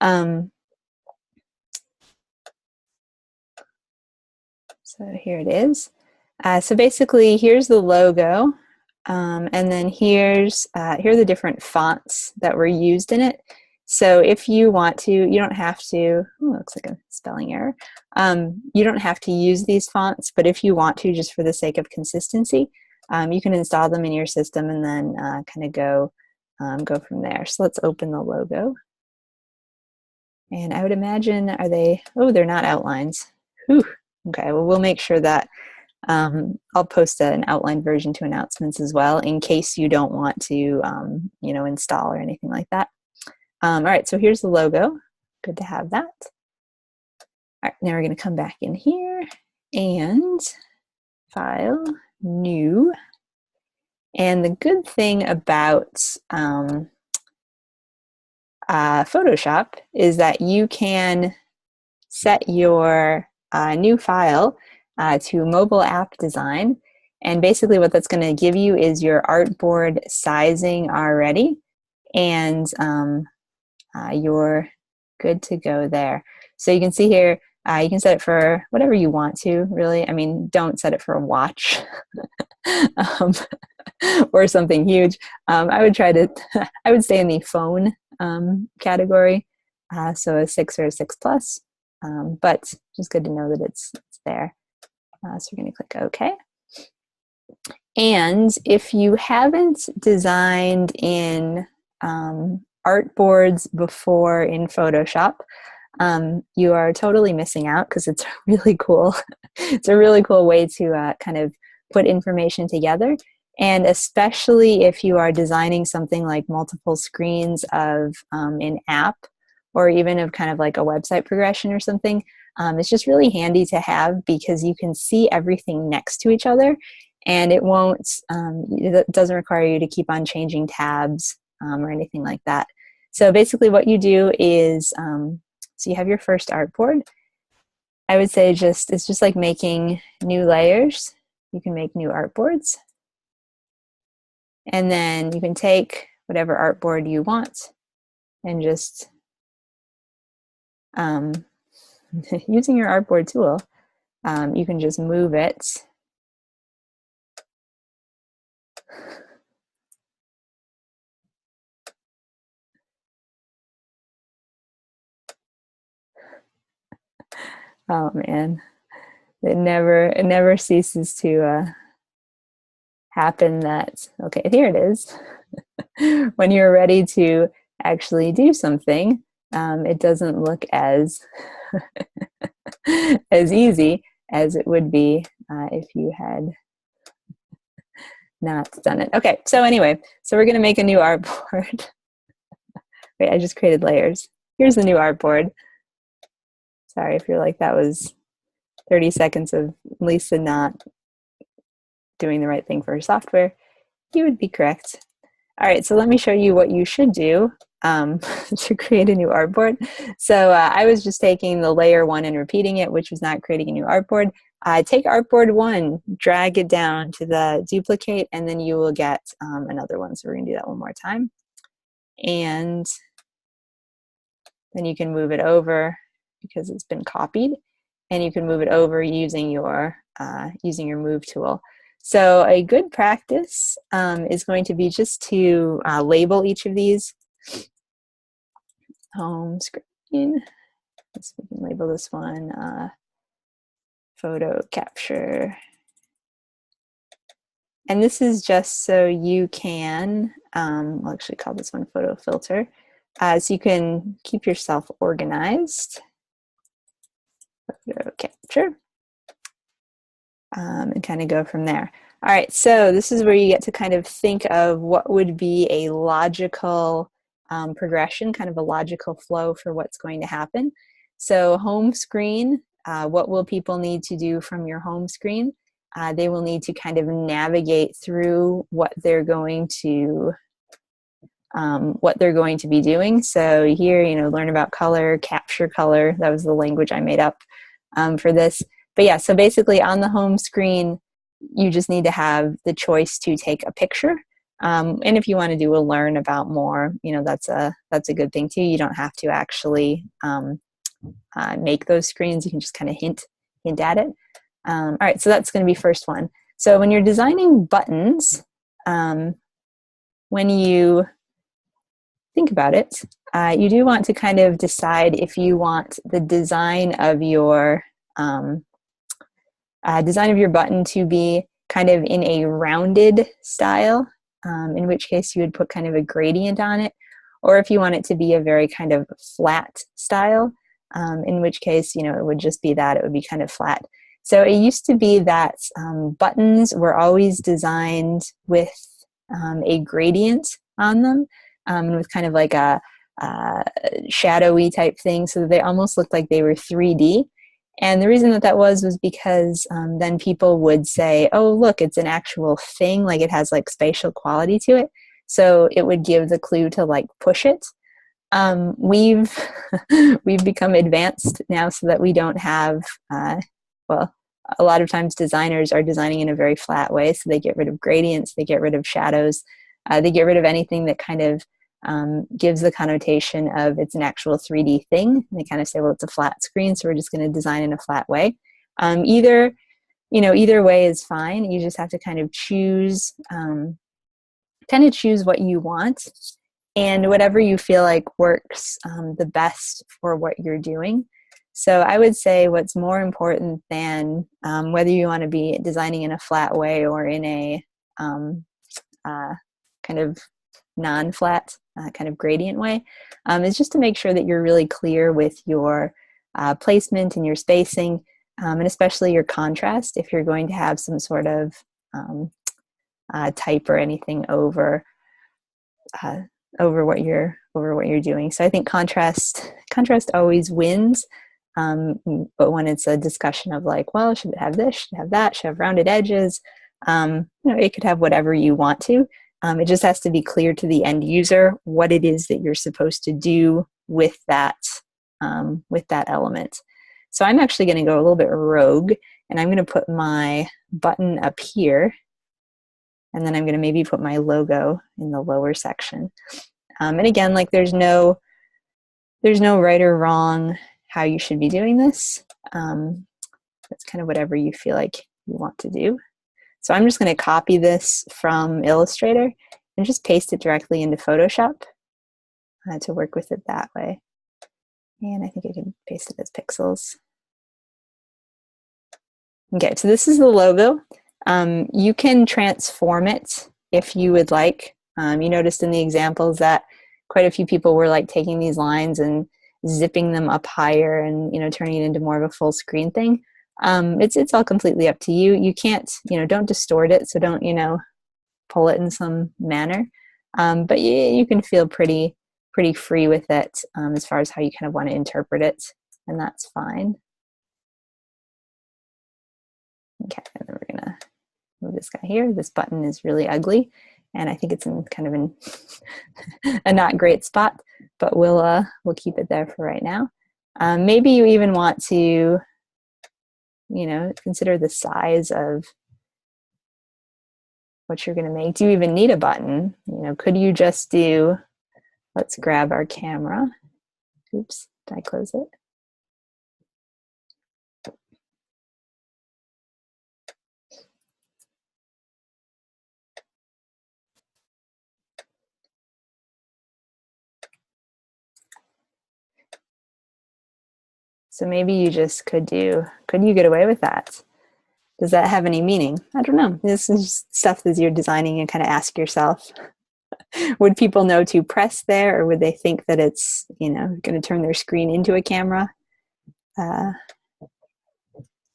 Speaker 1: So here it is. So basically, here's the logo, and then here are the different fonts that were used in it. So if you want to, you don't have to, looks like a spelling error. You don't have to use these fonts, but if you want to, just for the sake of consistency, you can install them in your system and then kind of go from there. So let's open the logo. And I would imagine, are they, they're not outlines. Whew. Okay, well, we'll make sure that I'll post an outlined version to announcements as well in case you don't want to, install or anything like that. All right, so here's the logo. Good to have that. All right, now we're going to come back in here and File, New. And the good thing about Photoshop is that you can set your new file to mobile app design. And basically what that's going to give you is your artboard sizing already. And you're good to go there. So you can see here, you can set it for whatever you want to, really. I mean, don't set it for a watch or something huge. I would I would stay in the phone category, so a 6 or a 6 Plus, but just good to know that it's there. So we're going to click OK. And if you haven't designed in artboards before in Photoshop, you are totally missing out because it's really cool. It's a really cool way to kind of put information together. And especially if you are designing something like multiple screens of an app or even of kind of like a website progression or something, it's just really handy to have because you can see everything next to each other and it doesn't require you to keep on changing tabs or anything like that. So basically what you do is, so you have your first artboard. I would say it's just like making new layers. You can make new artboards. And then you can take whatever artboard you want and just, using your artboard tool, you can just move it. Oh man, it never ceases to happen that, okay, here it is. When you're ready to actually do something, it doesn't look as as easy as it would be if you had not done it. Okay, so anyway, so we're going to make a new artboard. Wait, I just created layers. Here's the new artboard. Sorry if you're like, that was 30 seconds of Lisa not doing the right thing for her software. You would be correct. All right, so let me show you what you should do to create a new artboard. So I was just taking the layer 1 and repeating it, which was not creating a new artboard. Take artboard 1, drag it down to the duplicate, and then you will get another one. So we're going to do that one more time. And then you can move it over because it's been copied, and you can move it over using your move tool. So a good practice is going to be just to label each of these. Home screen. Let's we can label this one photo capture. And this is just so you can, I'll actually call this one photo filter, so you can keep yourself organized. Photo capture. And kind of go from there. All right, so this is where you get to kind of think of what would be a logical progression, kind of a logical flow for what's going to happen. So home screen, what will people need to do from your home screen? They will need to kind of navigate through what they're going to be doing. So here, you know, learn about color, capture color. That was the language I made up for this. But yeah, so basically on the home screen, you just need to have the choice to take a picture. And if you want to do a learn about more, you know, that's a good thing too. You don't have to actually make those screens. You can just kind of hint at it. All right, so that's going to be first one. So when you're designing buttons, when you think about it, you do want to kind of decide if you want the design of your button to be kind of in a rounded style, in which case you would put kind of a gradient on it, or if you want it to be a very kind of flat style, in which case, you know, it would just be that, it would be kind of flat. So it used to be that buttons were always designed with a gradient on them, and with kind of like a shadowy type thing, so that they almost looked like they were 3D. And the reason that was because then people would say, oh, look, it's an actual thing, like it has like spatial quality to it. So it would give the clue to like push it. We've become advanced now so that we don't have, well, a lot of times designers are designing in a very flat way. So they get rid of gradients, they get rid of shadows, they get rid of anything that kind of gives the connotation of it's an actual 3D thing. And they kind of say, well, it's a flat screen, so we're just going to design in a flat way. Either way is fine. You just have to kind of choose what you want and whatever you feel like works the best for what you're doing. So I would say what's more important than whether you want to be designing in a flat way or in a kind of non-flat kind of gradient way, is just to make sure that you're really clear with your placement and your spacing, and especially your contrast if you're going to have some sort of type or anything over what you're doing. So I think contrast always wins. But when it's a discussion of like, well, should it have this, should it have that, should it have rounded edges, it could have whatever you want to. It just has to be clear to the end user what it is that you're supposed to do with that element. So I'm actually going to go a little bit rogue, and I'm going to put my button up here, and then I'm going to maybe put my logo in the lower section. And again, like there's no right or wrong how you should be doing this. It's kind of whatever you feel like you want to do. So I'm just going to copy this from Illustrator and just paste it directly into Photoshop to work with it that way. And I think I can paste it as pixels. Okay, so this is the logo. You can transform it if you would like. You noticed in the examples that quite a few people were like taking these lines and zipping them up higher and, you know, turning it into more of a full screen thing. It's all completely up to you. You can't, don't distort it. So don't, pull it in some manner. But you can feel pretty free with it as far as how you kind of want to interpret it, and that's fine. Okay, and then we're gonna move this guy here. This button is really ugly, and I think it's in kind of in a not great spot, but we'll keep it there for right now. Maybe you even want to, consider the size of what you're going to make. Do you even need a button? Could you just do, let's grab our camera. Oops, did I close it? So maybe you just could you get away with that? Does that have any meaning? I don't know. This is stuff that you're designing and kind of ask yourself, would people know to press there, or would they think that it's, going to turn their screen into a camera? You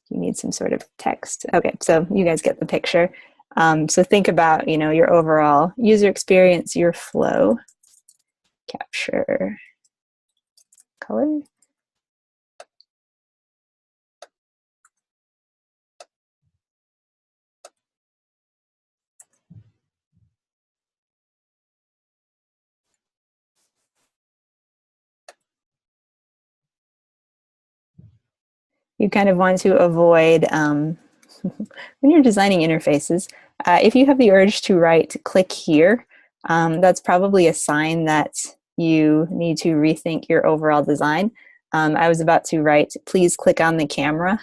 Speaker 1: need some sort of text. Okay, so you guys get the picture. So think about, your overall user experience, your flow, capture color. You kind of want to avoid, when you're designing interfaces, if you have the urge to right click here, that's probably a sign that you need to rethink your overall design. I was about to write, please click on the camera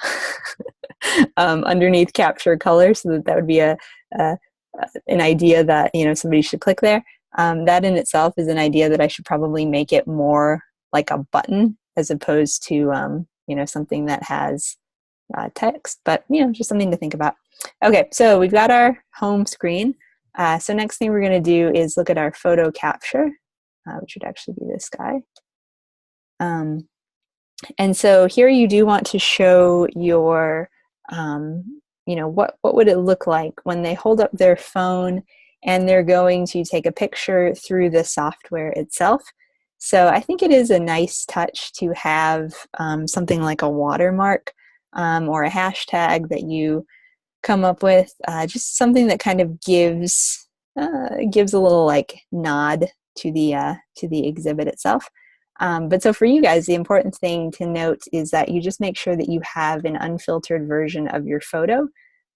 Speaker 1: underneath capture color, so that would be an idea that somebody should click there. That in itself is an idea that I should probably make it more like a button as opposed to something that has text, but just something to think about. Okay, so we've got our home screen. So next thing we're going to do is look at our photo capture, which would actually be this guy. And so here you do want to show your, what would it look like when they hold up their phone and they're going to take a picture through the software itself. So I think it is a nice touch to have something like a watermark or a hashtag that you come up with, just something that kind of gives a little like nod to the exhibit itself. But so for you guys, the important thing to note is that you just make sure that you have an unfiltered version of your photo,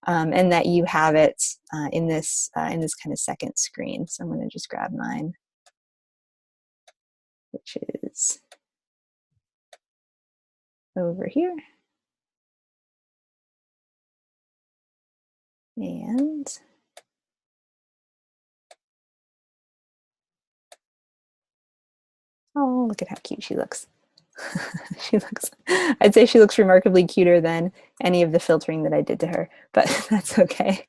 Speaker 1: and that you have it in this kind of second screen. So I'm going to just grab mine, which is over here. And oh, look at how cute she looks. I'd say she looks remarkably cuter than any of the filtering that I did to her, but that's okay.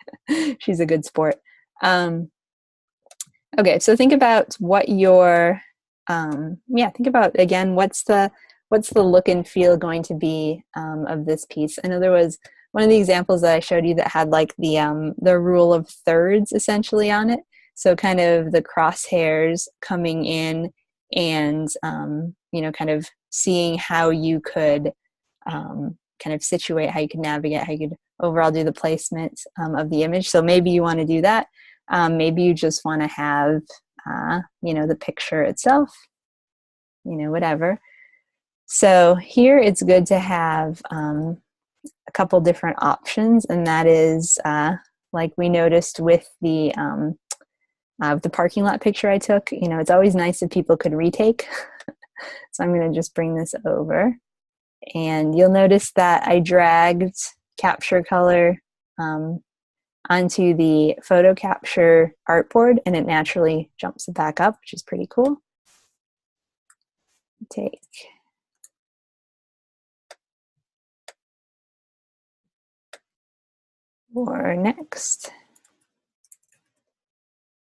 Speaker 1: She's a good sport. Okay, so think about what your, think about, again, what's the look and feel going to be of this piece. I know there was one of the examples that I showed you that had like the rule of thirds essentially on it. So kind of the crosshairs coming in and, kind of seeing how you could kind of situate, how you could navigate, how you could overall do the placement of the image. So maybe you want to do that. Maybe you just want to have, the picture itself, whatever. So here it's good to have a couple different options, and that is like we noticed with the parking lot picture I took, it's always nice if people could retake. So I'm going to just bring this over, and you'll notice that I dragged capture color onto the photo capture artboard, and it naturally jumps it back up, which is pretty cool. Take or next.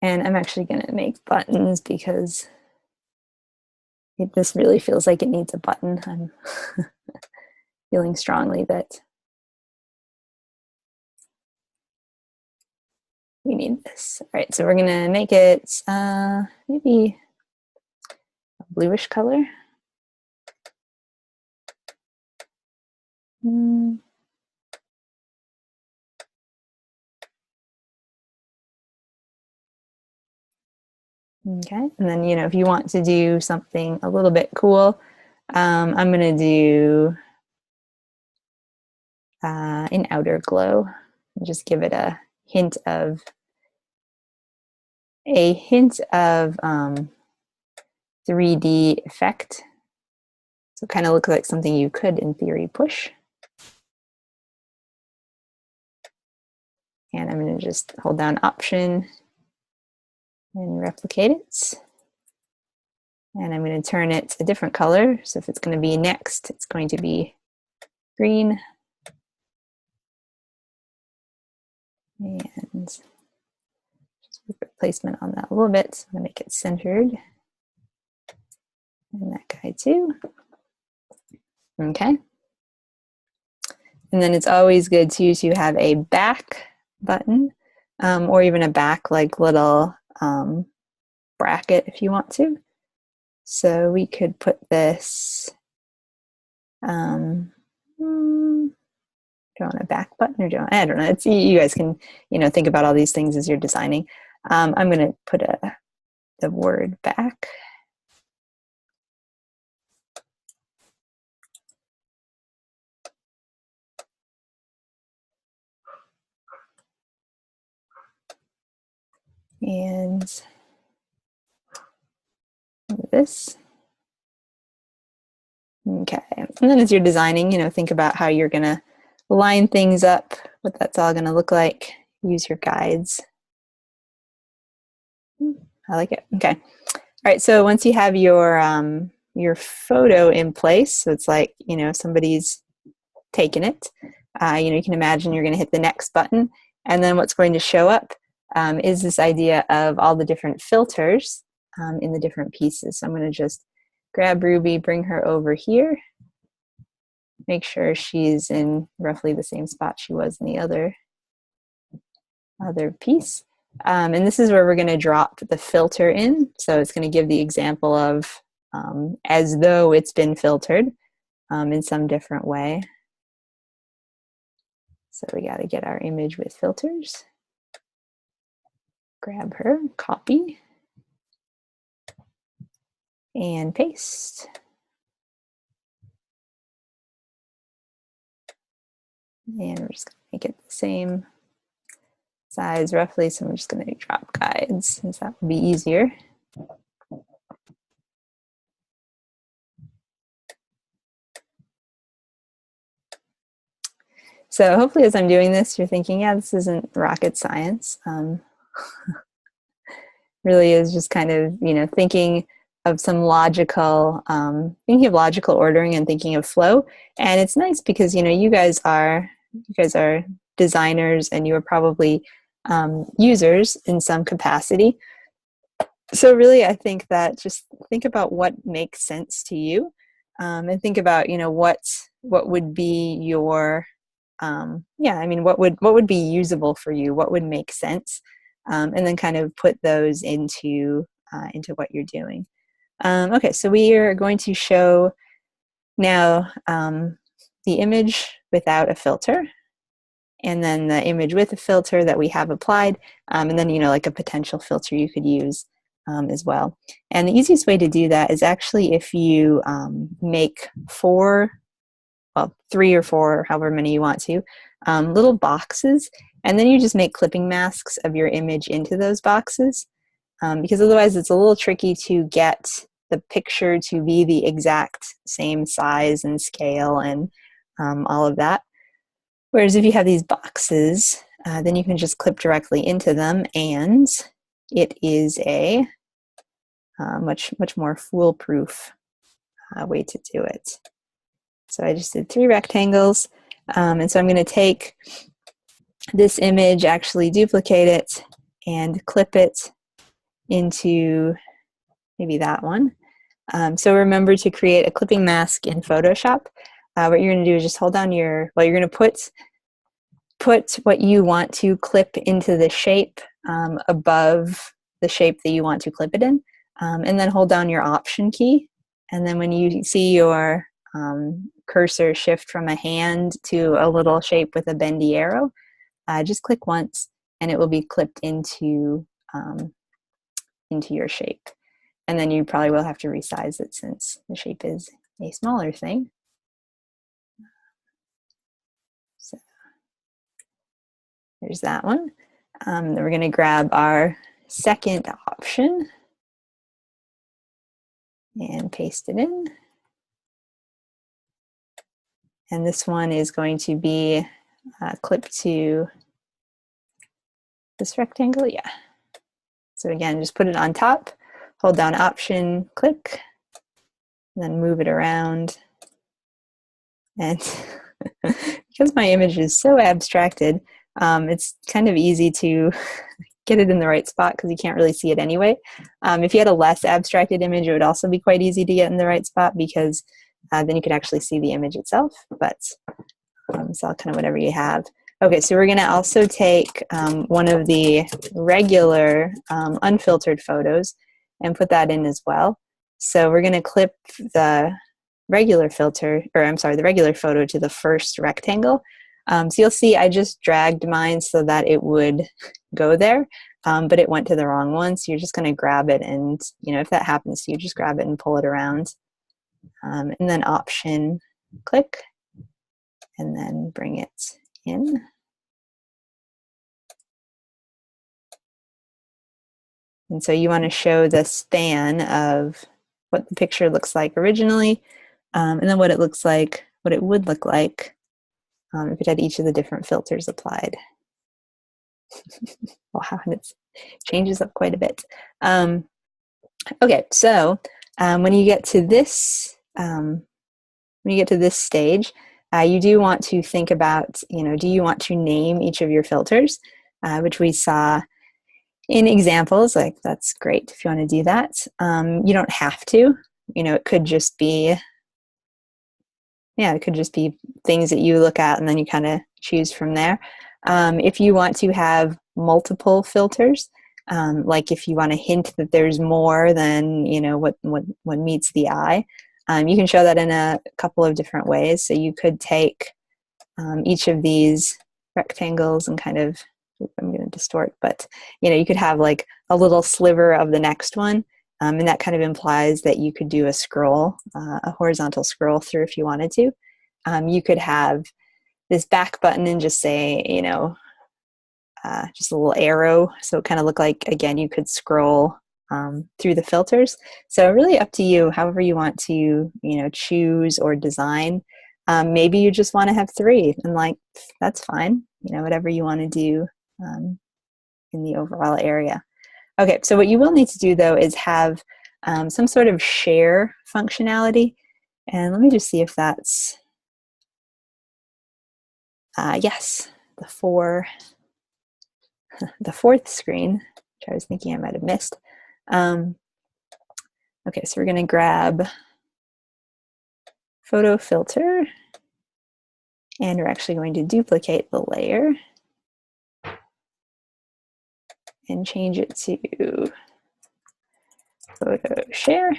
Speaker 1: And I'm actually going to make buttons because this really feels like it needs a button. I'm feeling strongly that we need this. All right, so we're gonna make it maybe a bluish color. Okay, and then, you know, if you want to do something a little bit cool, I'm gonna do an outer glow. Just give it a hint of 3D effect. So it kind of looks like something you could, in theory, push. And I'm going to just hold down Option and replicate it. And I'm going to turn it a different color. So if it's going to be next, it's going to be green. And just put placement on that a little bit. So I'm going to make it centered. And that guy too. Okay. And then it's always good too to have a back button, or even a back like little bracket if you want to. So we could put this, do you want a back button or I don't know. It's, you guys can, you know, think about all these things as you're designing. I'm going to put the word back. And this. Okay, and then as you're designing, you know, think about how you're gonna line things up, what that's all gonna look like. Use your guides. I like it. Okay. All right, so once you have your photo in place, so it's like, you know, somebody's taken it, you know, you can imagine you're gonna hit the next button, and then what's going to show up is this idea of all the different filters in the different pieces. So I'm gonna just grab Ruby, bring her over here, make sure she's in roughly the same spot she was in the other piece. And this is where we're going to drop the filter in. So it's going to give the example of as though it's been filtered in some different way. So we got to get our image with filters. Grab her, copy, and paste. And we're just going to make it the same size roughly, so I'm just going to drop guides since that would be easier. So hopefully as I'm doing this, you're thinking, yeah, this isn't rocket science. Really is just kind of, you know, thinking of some logical, thinking of logical ordering and thinking of flow. And it's nice because, you know, you guys are designers and you are probably users in some capacity. So really, I think that just think about what makes sense to you, and think about, you know, what would be your, yeah, I mean, what would be usable for you, what would make sense, and then kind of put those into what you're doing. Okay, so we are going to show now the image without a filter, and then the image with a filter that we have applied, and then, you know, like a potential filter you could use as well. And the easiest way to do that is actually if you make 3 or 4, however many you want to, little boxes, and then you just make clipping masks of your image into those boxes, because otherwise it's a little tricky to get the picture to be the exact same size and scale and all of that. Whereas if you have these boxes, then you can just clip directly into them, and it is a much more foolproof way to do it. So I just did 3 rectangles, and so I'm going to take this image, actually duplicate it, and clip it into maybe that one. So remember to create a clipping mask in Photoshop. What you're going to do is just hold down you're going to put what you want to clip into the shape above the shape that you want to clip it in, and then hold down your Option key. And then when you see your cursor shift from a hand to a little shape with a bendy arrow, just click once and it will be clipped into your shape. And then you probably will have to resize it since the shape is a smaller thing. So there's that one. Then we're going to grab our second option and paste it in. And this one is going to be clipped to this rectangle, yeah. So again, just put it on top, hold down Option, click, and then move it around. And because my image is so abstracted, it's kind of easy to get it in the right spot because you can't really see it anyway. If you had a less abstracted image, it would also be quite easy to get in the right spot because then you could actually see the image itself, but it's all kind of whatever you have. Okay, so we're going to also take one of the regular unfiltered photos and put that in as well. So we're going to clip the regular filter, or I'm sorry, the regular photo to the first rectangle. So you'll see I just dragged mine so that it would go there, but it went to the wrong one. So you're just going to grab it, and if that happens to you, just grab it and pull it around, and then Option, click, and then bring it in. And so you want to show the span of what the picture looks like originally, and then what it looks like, what it would look like if it had each of the different filters applied. Wow, and it changes up quite a bit. Okay, so when you get to this, stage, you do want to think about, do you want to name each of your filters, which we saw in examples. Like, that's great if you want to do that. You don't have to. It could just be, things that you look at and then you kind of choose from there. If you want to have multiple filters, like if you want to hint that there's more than what meets the eye, you can show that in a couple of different ways. So you could take each of these rectangles and kind of, I'm going to distort, but you could have like a little sliver of the next one, and that kind of implies that you could do a scroll, a horizontal scroll through if you wanted to. You could have this back button and just say, just a little arrow, so it kind of look like, again, you could scroll through the filters. So really up to you, however you want to choose or design. Maybe you just want to have 3, and that's fine, whatever you want to do in the overall area. Okay, so what you will need to do though is have some sort of share functionality, and let me just see if that's yes, the fourth screen, which I was thinking I might have missed. Okay, so we're going to grab photo filter, and we're actually going to duplicate the layer and change it to photo share.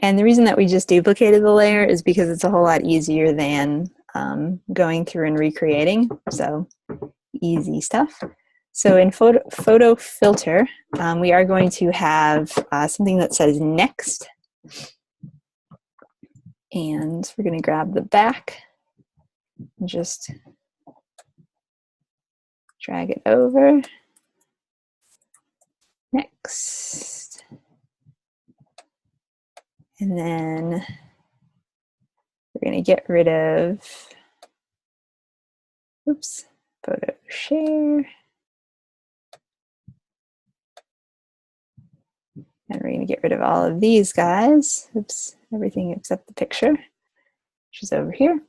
Speaker 1: And the reason that we just duplicated the layer is because it's a whole lot easier than going through and recreating. So easy stuff. So in photo filter, we are going to have something that says next. And we're going to grab the back and just drag it over. Next. And then we're going to get rid of, oops, photo share. And we're going to get rid of all of these guys. Oops, everything except the picture, which is over here.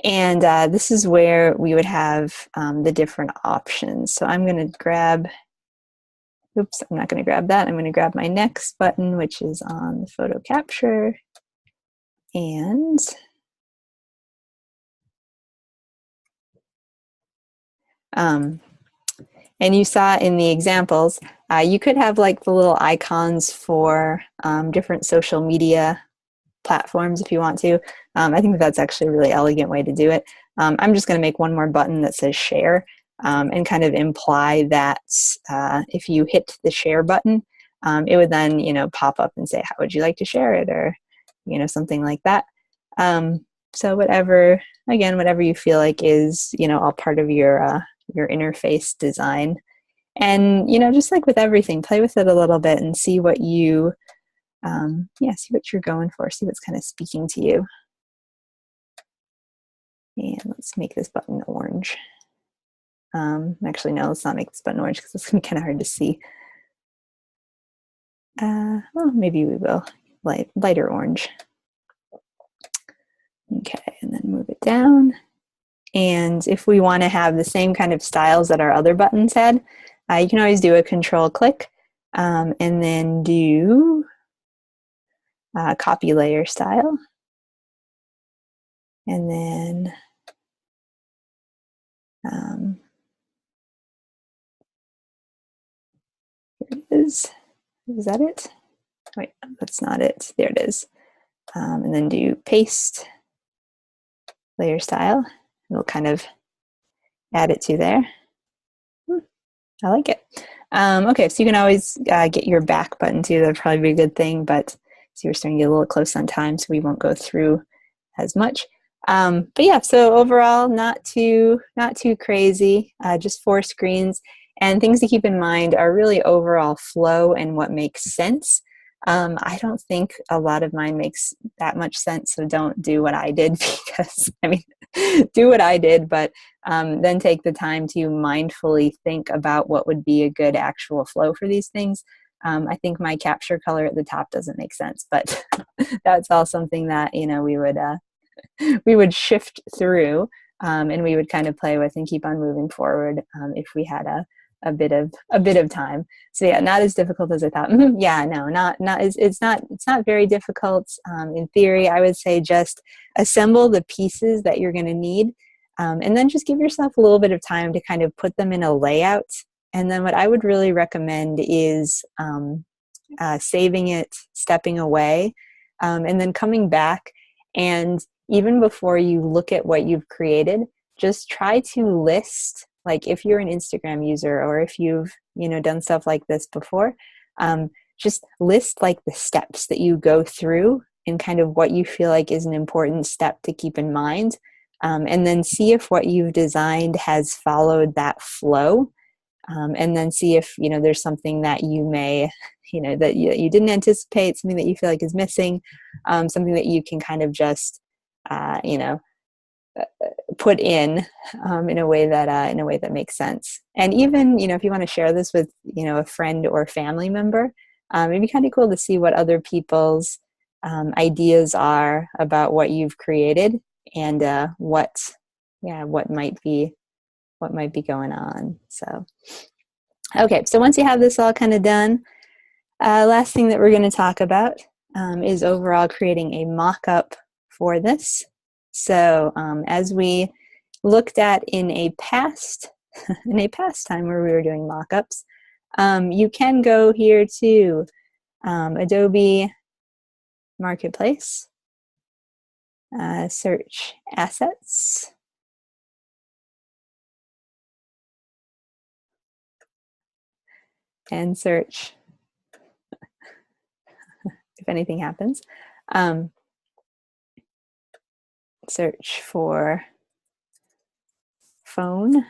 Speaker 1: And this is where we would have the different options. So I'm going to grab, oops, I'm not going to grab that. I'm going to grab my next button, which is on the photo capture. And And you saw in the examples, you could have like the little icons for different social media platforms if you want to. I think that's actually a really elegant way to do it. I'm just going to make one more button that says share and kind of imply that if you hit the share button, it would then, pop up and say, how would you like to share it? Or, something like that. So whatever you feel like is, all part of your interface design. And, just like with everything, play with it a little bit and see what see what you're going for, see what's kind of speaking to you. And let's make this button orange. Actually, no, let's not make this button orange because it's going to be kind of hard to see. Well, maybe we will. Lighter orange. Okay, and then move it down. And if we want to have the same kind of styles that our other buttons had, you can always do a control click and then do copy layer style. And then here it is. Is that it? Wait, that's not it. There it is. And then do paste layer style. We'll kind of add it to there. I like it. Okay, so you can always get your back button too. That'd probably be a good thing, but so we're starting to get a little close on time, so we won't go through as much. But yeah, so overall, not too crazy. Just 4 screens, and things to keep in mind are really overall flow and what makes sense. I don't think a lot of mine makes that much sense, so don't do what I did because, do what I did, but then take the time to mindfully think about what would be a good actual flow for these things. I think my capture color at the top doesn't make sense, but that's all something that, we would shift through and we would kind of play with and keep on moving forward if we had a bit of time. So yeah, not as difficult as I thought. Yeah, no, it's not very difficult. In theory, I would say just assemble the pieces that you're going to need, and then just give yourself a little bit of time to kind of put them in a layout. And then what I would really recommend is saving it, stepping away, and then coming back. And even before you look at what you've created, just try to list, like if you're an Instagram user or if you've, done stuff like this before, just list like the steps that you go through and kind of what you feel like is an important step to keep in mind. And then see if what you've designed has followed that flow. And then see if, there's something that you may, that you didn't anticipate, something that you feel like is missing, something that you can kind of just, put in a way that makes sense. And even, if you want to share this with, a friend or family member, it'd be kind of cool to see what other people's ideas are about what you've created and what might be going on. So, okay, so once you have this all kind of done, last thing that we're going to talk about is overall creating a mock-up for this. So as we looked at in a past time where we were doing mock-ups, you can go here to Adobe Marketplace, search assets, and search if anything happens. Search for phone,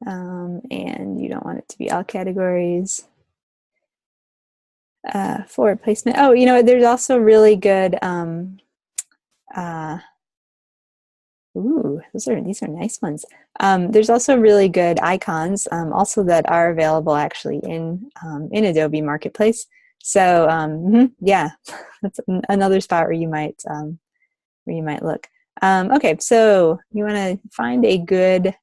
Speaker 1: and you don't want it to be all categories. Forward placement. Oh, there's also really good. These are nice ones. There's also really good icons, also that are available actually in Adobe Marketplace. So yeah, that's another spot where you might look. Okay, so you want to find a good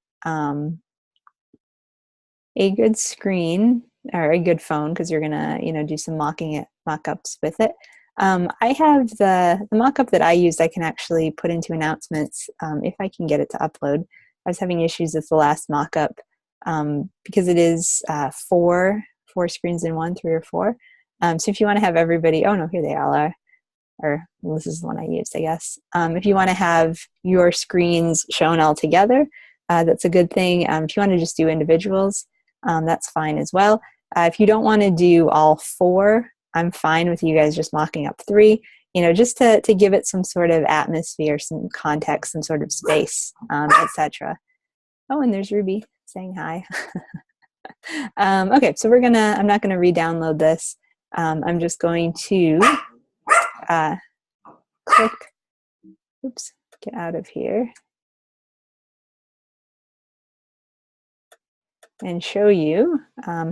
Speaker 1: screen or a good phone because you're gonna do some mock-ups with it. I have the mock-up that I used. I can actually put into announcements if I can get it to upload. was having issues with the last mock-up because it is four screens in one, 3 or 4. So if you want to have everybody, oh no, here they all are. Or well, this is the one I used, I guess. If you want to have your screens shown all together, that's a good thing. If you want to just do individuals, that's fine as well. If you don't want to do all 4, I'm fine with you guys just mocking up 3, just to give it some sort of atmosphere, some context, some sort of space, etc. Oh, and there's Ruby saying hi. Okay, so I'm not gonna re-download this. I'm just going to click, oops, get out of here, and show you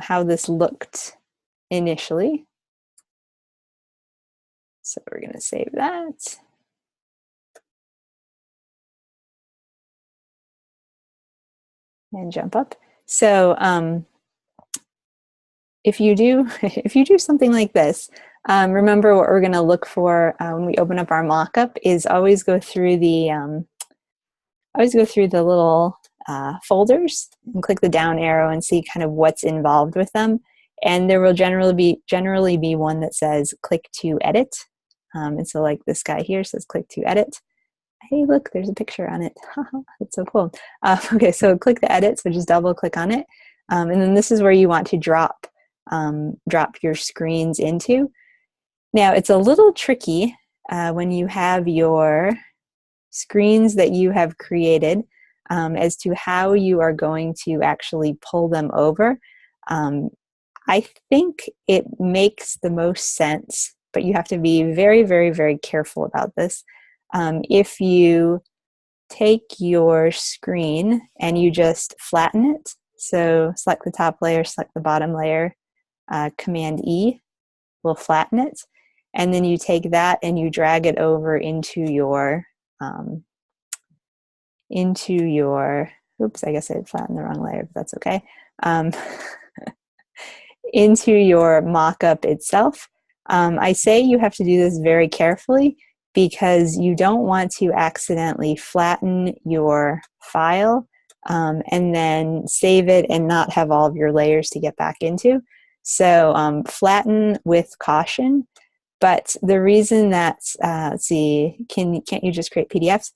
Speaker 1: how this looked initially. So we're gonna save that. And jump up. So if you do something like this, remember what we're going to look for when we open up our mockup is always go through the little folders and click the down arrow and see kind of what's involved with them. And there will generally be one that says click to edit. And so like this guy here says click to edit. Hey, look, there's a picture on it. That's so cool. Okay, so click the edit, so just double click on it. And then this is where you want to drop your screens into. Now, it's a little tricky when you have your screens that you have created as to how you are going to actually pull them over. I think it makes the most sense, but you have to be very, very, very careful about this. If you take your screen and you just flatten it, so select the top layer, select the bottom layer, Command E will flatten it, and then you take that and you drag it over into your, oops, I guess I flattened the wrong layer, but that's okay, into your mock-up itself. I say you have to do this very carefully because you don't want to accidentally flatten your file and then save it and not have all of your layers to get back into. So flatten with caution. But the reason that, let's see, can't you just create PDFs?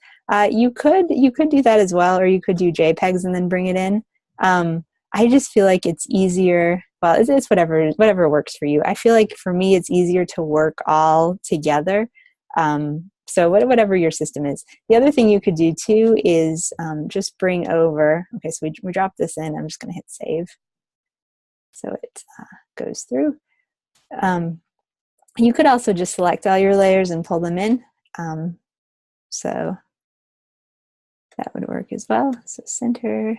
Speaker 1: You could do that as well, or you could do JPEGs and then bring it in. I just feel like it's easier. Well, it's whatever works for you. I feel like for me, it's easier to work all together. So whatever your system is. The other thing you could do too is just bring over, okay, so we drop this in. I'm just going to hit save. So it goes through. You could also just select all your layers and pull them in. So that would work as well. So center,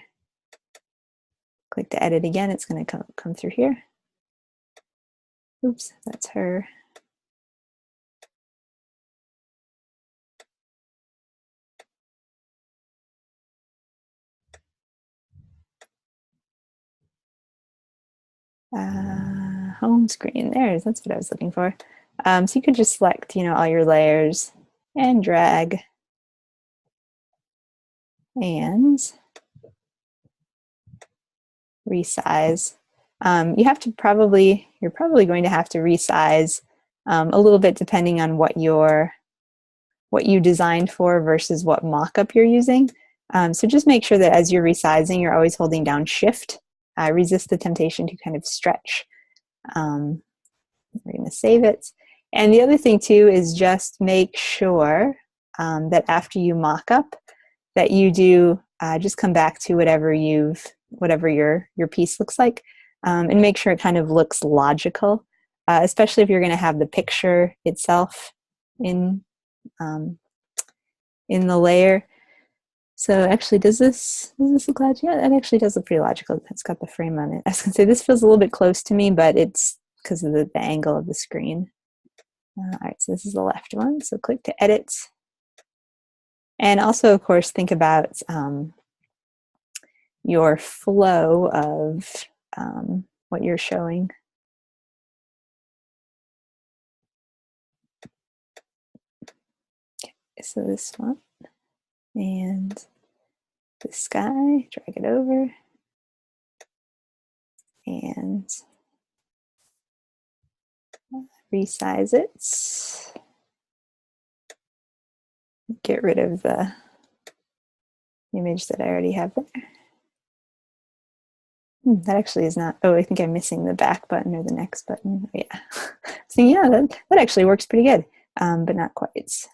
Speaker 1: click to edit again. It's going to come through here. Oops, that's her. Home screen. That's what I was looking for. So you could just select, all your layers and drag and resize. You're probably going to have to resize a little bit depending on what you designed for versus what mockup you're using. So just make sure that as you're resizing, you're always holding down Shift. Resist the temptation to kind of stretch. We're going to save it. And the other thing too is just make sure that after you mock up, that you do just come back to whatever your piece looks like, and make sure it kind of looks logical, especially if you're going to have the picture itself in the layer. So actually, does this look logical? Yeah, it actually does look pretty logical. It's got the frame on it. I was going to say this feels a little bit close to me, but it's because of the angle of the screen. All right, so this is the left one. So click to edit. And also, of course, think about your flow of what you're showing. Okay, so this one. And the sky, drag it over, and resize it. Get rid of the image that I already have there. That actually is not, oh, I think I'm missing the back button or the next button. Yeah. So yeah, that actually works pretty good, but not quite.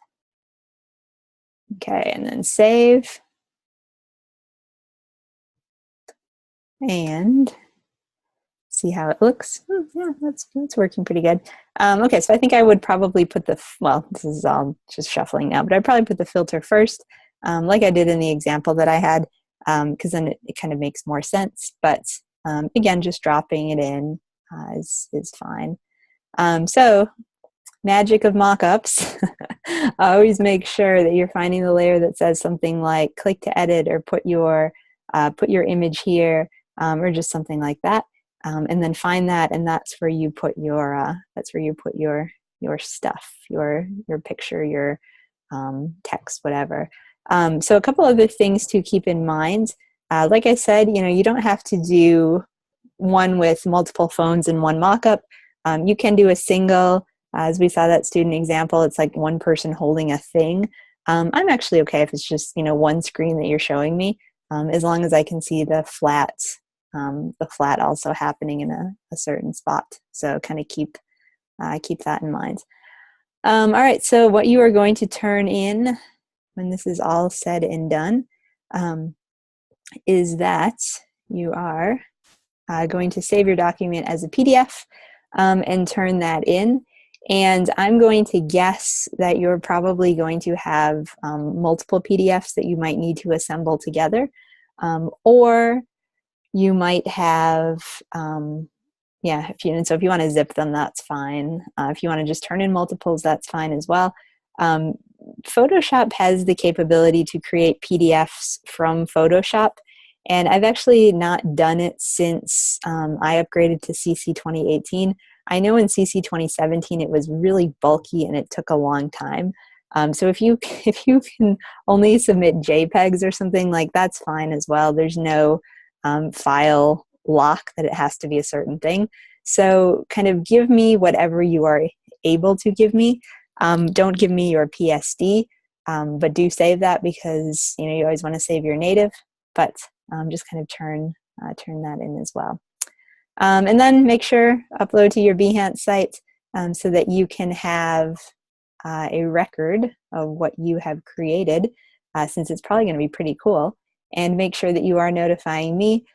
Speaker 1: Okay, and then save. And see how it looks. Yeah, that's working pretty good. Okay, so I think I would probably put the, well, this is all just shuffling now, but I'd probably put the filter first, like I did in the example that I had, because then it kind of makes more sense. But again, just dropping it in is fine. So magic of mockups. Always make sure that you're finding the layer that says something like click to edit or put your image here, or just something like that. And then find that, and that's where you put your stuff, your picture, your text, whatever. So a couple other things to keep in mind. Like I said, you don't have to do one with multiple phones in one mockup. You can do a single. As we saw that student example, it's like one person holding a thing. I'm actually okay if it's just one screen that you're showing me, as long as I can see the flat also happening in a certain spot. So kind of keep that in mind. All right, so what you are going to turn in when this is all said and done is that you are going to save your document as a PDF and turn that in. And I'm going to guess that you're probably going to have multiple PDFs that you might need to assemble together, or you might have, so if you want to zip them, that's fine. If you want to just turn in multiples, that's fine as well. Photoshop has the capability to create PDFs from Photoshop, and I've actually not done it since I upgraded to CC 2018. I know in CC 2017 it was really bulky and it took a long time. So if you can only submit JPEGs or something, like that's fine as well. There's no file lock that it has to be a certain thing. So kind of give me whatever you are able to give me. Don't give me your PSD, but do save that, because you always want to save your native, but just kind of turn that in as well. And then make sure upload to your Behance site so that you can have a record of what you have created, since it's probably going to be pretty cool. And make sure that you are notifying me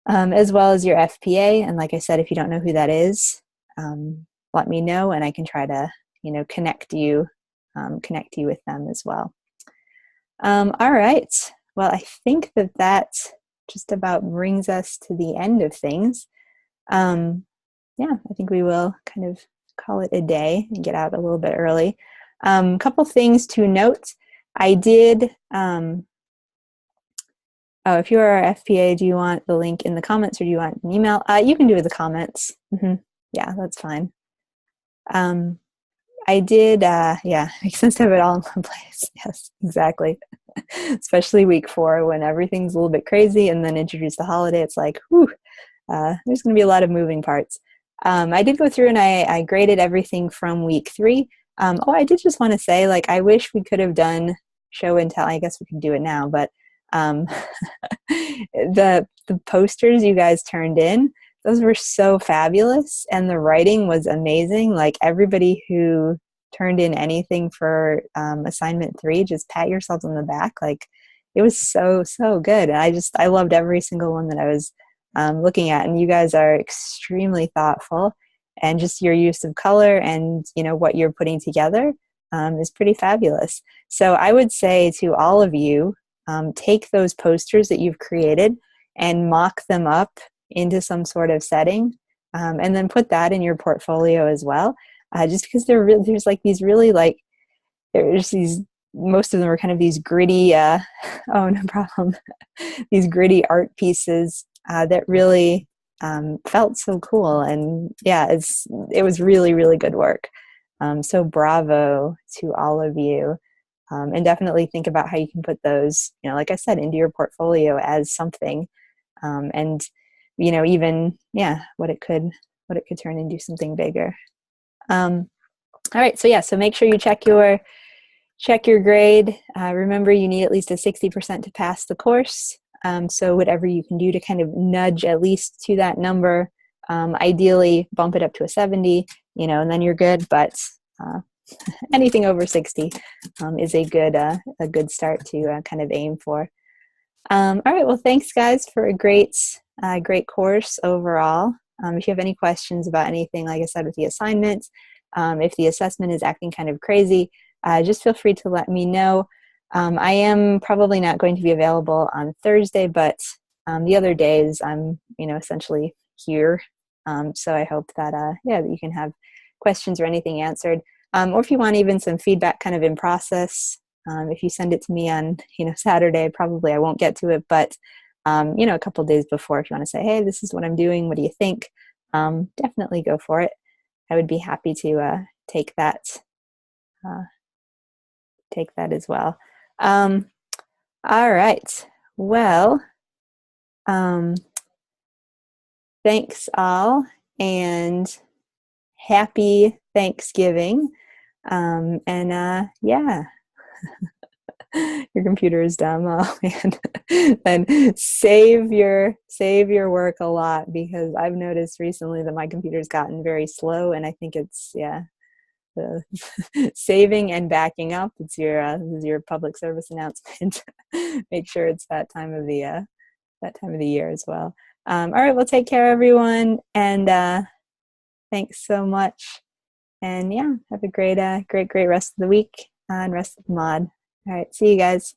Speaker 1: as well as your FPA. And like I said, if you don't know who that is, let me know, and I can try to connect you with them as well. All right. Well, I think that just about brings us to the end of things. I think we will kind of call it a day and get out a little bit early. Couple things to note. I did, if you are our FPA, do you want the link in the comments or do you want an email? You can do the comments. Yeah, that's fine. I did, makes sense to have it all in one place. Yes, exactly. Especially week 4 when everything's a little bit crazy, and then introduce the holiday. It's like, whew, there's going to be a lot of moving parts. I did go through and I graded everything from week 3. I did just want to say, like, I wish we could have done show and tell. I guess we can do it now, but the posters you guys turned in, those were so fabulous, and the writing was amazing. Like, everybody who turned in anything for assignment 3, just pat yourselves on the back. Like, it was so good. And I loved every single one that I was looking at, and you guys are extremely thoughtful, and just your use of color and what you're putting together is pretty fabulous. So I would say to all of you, take those posters that you've created and mock them up into some sort of setting, and then put that in your portfolio as well. Just because there's like these really, like, there's these, most of them are kind of these gritty, oh, no problem, these gritty art pieces that really felt so cool. And yeah, it was really good work. So bravo to all of you And definitely think about how you can put those, like I said, into your portfolio as something, and even what it could turn into something bigger. All right, so make sure you check your grade. Remember, you need at least a 60% to pass the course. So whatever you can do to kind of nudge at least to that number, ideally bump it up to a 70, and then you're good. But anything over 60 is a good start to kind of aim for. All right, well, thanks guys for a great course overall. If you have any questions about anything, like I said, with the assignment, if the assessment is acting kind of crazy, just feel free to let me know. I am probably not going to be available on Thursday, but the other days I'm, essentially here. So I hope that, that you can have questions or anything answered. Or if you want even some feedback kind of in process, if you send it to me on, Saturday, probably I won't get to it, but, a couple of days before, if you want to say, hey, this is what I'm doing, what do you think? Definitely go for it. I would be happy to take that as well. All right. Well, thanks all, and happy Thanksgiving. And yeah. Your computer is dumb. Oh man. Then save your work a lot, because I've noticed recently that my computer's gotten very slow, and I think it's the saving and backing up. It's this is your public service announcement. Make sure it's that time of the year as well. All right, well, take care, everyone, and thanks so much. And have a great rest of the week and rest of the mod. All right, see you guys.